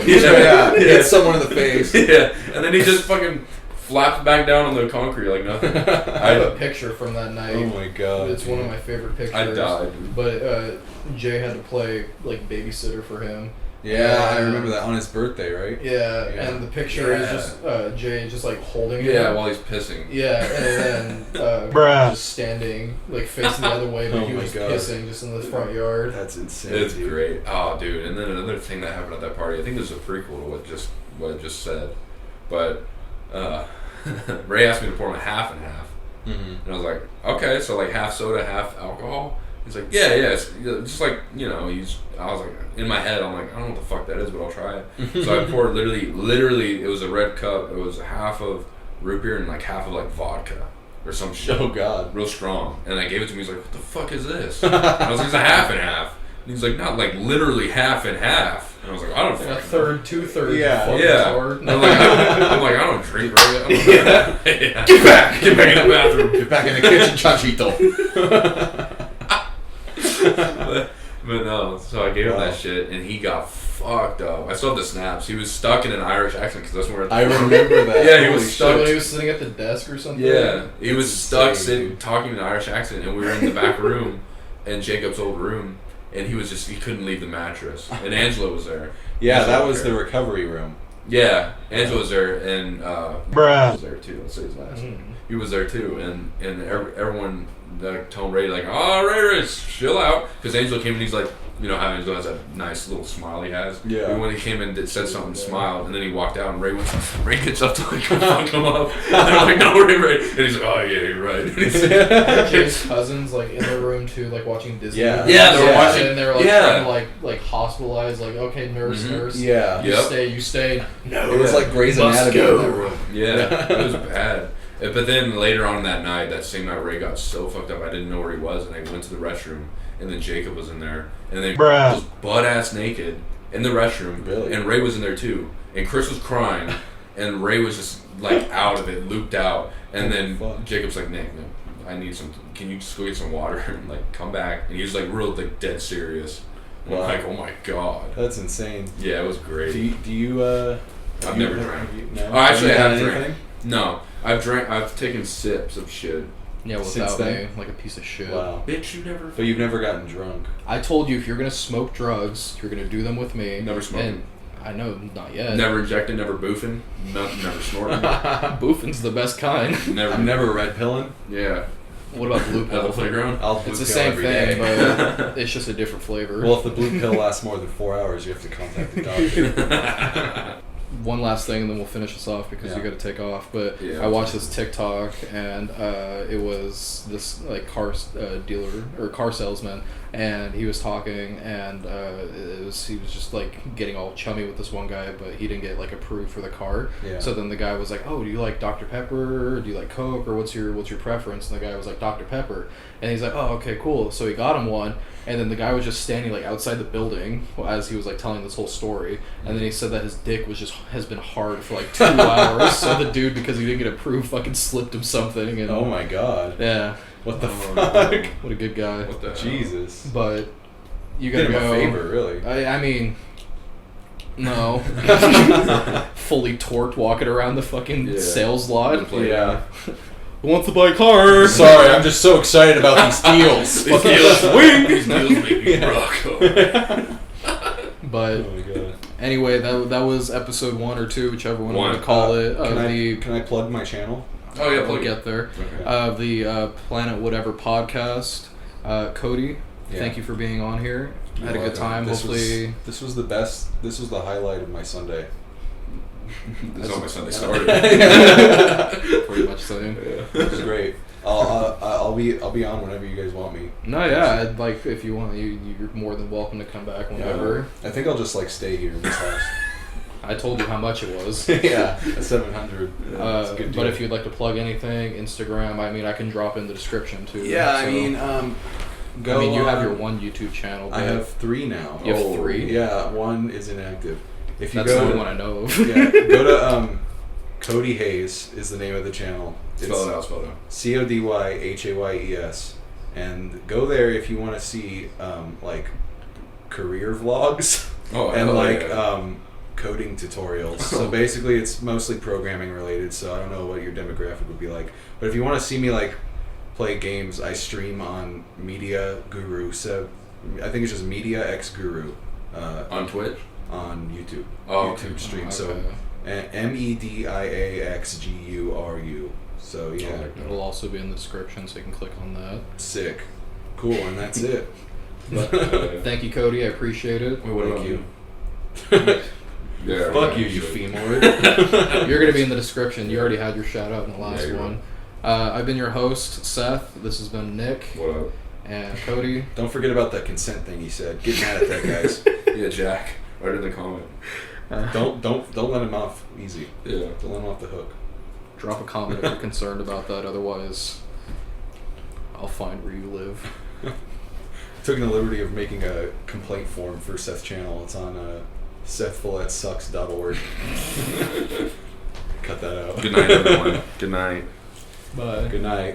Yeah. Hits someone in the face. Yeah. And then he just fucking flaps back down on the concrete like nothing. I have a picture from that night. Oh my god. It's one of my favorite pictures. I died. But Jay had to play like babysitter for him. Yeah, I remember that on his birthday, right? Yeah, and the picture is just Jay just like holding it. Yeah, while he's pissing. Yeah, and then just standing like facing the other way, but he was pissing just in the front yard. That's insane. It's great. Oh, dude! And then another thing that happened at that party. I think this is a prequel to what I just said, but Ray asked me to pour him a half and half, and I was like, okay, so like half soda, half alcohol. He's like, yeah, it's just like, I was like, in my head, I'm like, I don't know what the fuck that is, but I'll try it. So I poured literally, it was a red cup. It was half of root beer and like half of like vodka or some shit. Oh, God. Real strong. And I gave it to him. He's like, what the fuck is this? And I was like, it's a half and half. And he's like, not like literally half and half. And I was like, I don't fucking a third, know. 2/3. Yeah. I'm like, I don't drink, right? Yeah. Get back in the bathroom. Get back in the kitchen, Chachito. But no, so I gave him that shit, and he got fucked up. I still have the snaps. He was stuck in an Irish accent because that's where I remember that. Yeah, he Holy was stuck. When he was sitting at the desk or something? Yeah, he was stuck insane, sitting dude. talking in an Irish accent, and we were in the back room, in Jacob's old room, and he couldn't leave the mattress, and Angela was there. Yeah, Angela that was the recovery room. Yeah, Angela was there, and Bruh. was there too. Let's say his last name. He was there too, and everyone told Ray like, "Oh, Ray, chill out," because Angela came and he's like, you know how Angela has that nice little smile he has. Yeah. And when he came in, said something, smiled, and then he walked out, and Ray gets up to like fuck him up, and I'm like, "No, Ray," and he's like, "Oh yeah, you're right." And he's His cousins like in their room too, like watching Disney. Yeah. Yeah, they were watching- and they were like yeah. trying to like hospitalize, like okay, nurse. Yeah. You stay. No, It was like Grey's Must Anatomy go. in that room. Yeah, it was bad. But then later on that night, that same night, Ray got so fucked up, I didn't know where he was, and I went to the restroom, and then Jacob was in there, and then Bruh. was butt-ass naked in the restroom, Really? and Ray was in there too, and Chris was crying, and Ray was just like out of it, looped out, and then Fuck. Jacob's like, Nick, I need some, can you just go get some water, and like come back, and he was like real like dead serious, and Wow. I'm like, oh my god, That's insane. yeah, it was great. Do you I've never drank. No? Oh, actually, I Have have you drank. done No, I've taken sips of shit. Yeah, Since without me, then? like a piece of shit. Wow. Bitch, you never. But you've never gotten drunk. I told you if you're gonna smoke drugs, you're gonna do them with me. Never smoked. And I know, not yet. Never injected, never boofing, never snorting. Boofin's the best kind. Never. I'm never red pilling. Yeah. What about blue At the pill? playground. I'll blue It's the pill same every thing, day. but it's just a different flavor. Well, if the blue pill lasts more than 4 hours, you have to contact the doctor. One last thing, and then we'll finish this off because Yeah. you got to take off. But Yeah, I watched this TikTok, and it was this like car dealer or car salesman, and he was talking, and he was just like getting all chummy with this one guy, but he didn't get like approved for the car. Yeah. So then the guy was like, "Oh, do you like Dr. Pepper? Or do you like Coke? Or what's your preference?" And the guy was like, "Dr. Pepper." And he's like, "Oh, okay, cool." So he got him one, and then the guy was just standing like outside the building as he was like telling this whole story, and then he said that his dick has been hard for like 2 hours. So the dude, because he didn't get approved, fucking slipped him something. And Oh my god. yeah, What the Oh, fuck? no. what a good guy. What the hell? Jesus. But you Did gotta him go. a favor, really. I mean, no. Fully torqued, walking around the fucking Yeah. sales lot. Yeah. Who wants to buy cars? Sorry, I'm just so excited about these deals. These deals swing. These deals make me rock. But Oh my god. anyway, that was episode 1 or 2, whichever one you want to One. call it. Can I plug my channel? Oh yeah, We'll plug it. get there. Okay. The Planet Whatever podcast. Cody, Yeah. thank you for being on here. I had a You're good welcome. time. Hopefully, This was the best. This was the highlight of my Sunday. This is how my Sunday started. pretty much same. It was great. I'll be on whenever you guys want me. No, yeah, I'd like if you want, you're more than welcome to come back whenever. I think I'll just like stay here in this house. I told you how much it was. Yeah, a 700. That's a good But deal. if you'd like to plug anything, Instagram, I mean, I can drop in the description too. Yeah, I so- mean, go. I mean, you have on- your one YouTube channel. But I have 3 now. You have 3? Yeah, 1 is inactive. If you That's go the only to, one I know of. yeah, go to Cody Hayes is the name of the channel. Spell it out. Spell it out. CODYHAYES, and go there if you want to see like career vlogs Oh, and hell like yeah. coding tutorials. So basically, it's mostly programming related. So I don't know what your demographic would be like, but if you want to see me like play games, I stream on Media Guru. So I think it's just Media X Guru On Twitch. on YouTube. Oh, YouTube okay. stream. Okay. So MEDIAXGURU. So yeah, It'll also be in the description, so you can click on that. sick, cool, and that's it. Thank you, Cody. I appreciate it. Wait, what Thank about you. Yeah. Fuck you, you femur. You're gonna be in the description. You already had your shout out in the last Yeah, you're one. I've been your host, Seth. This has been Nick What up? and Cody. Don't forget about that consent thing he said. Get mad at that, guys. Yeah, Jack. Right in the comment. Don't let him off easy. Yeah. Don't let him off the hook. Drop a comment if you're concerned about that. Otherwise, I'll find where you live. Took the liberty of making a complaint form for Seth's channel. It's on SethFilletSucks.org. Cut that out. Good night, everyone. Good night. Bye. Good night.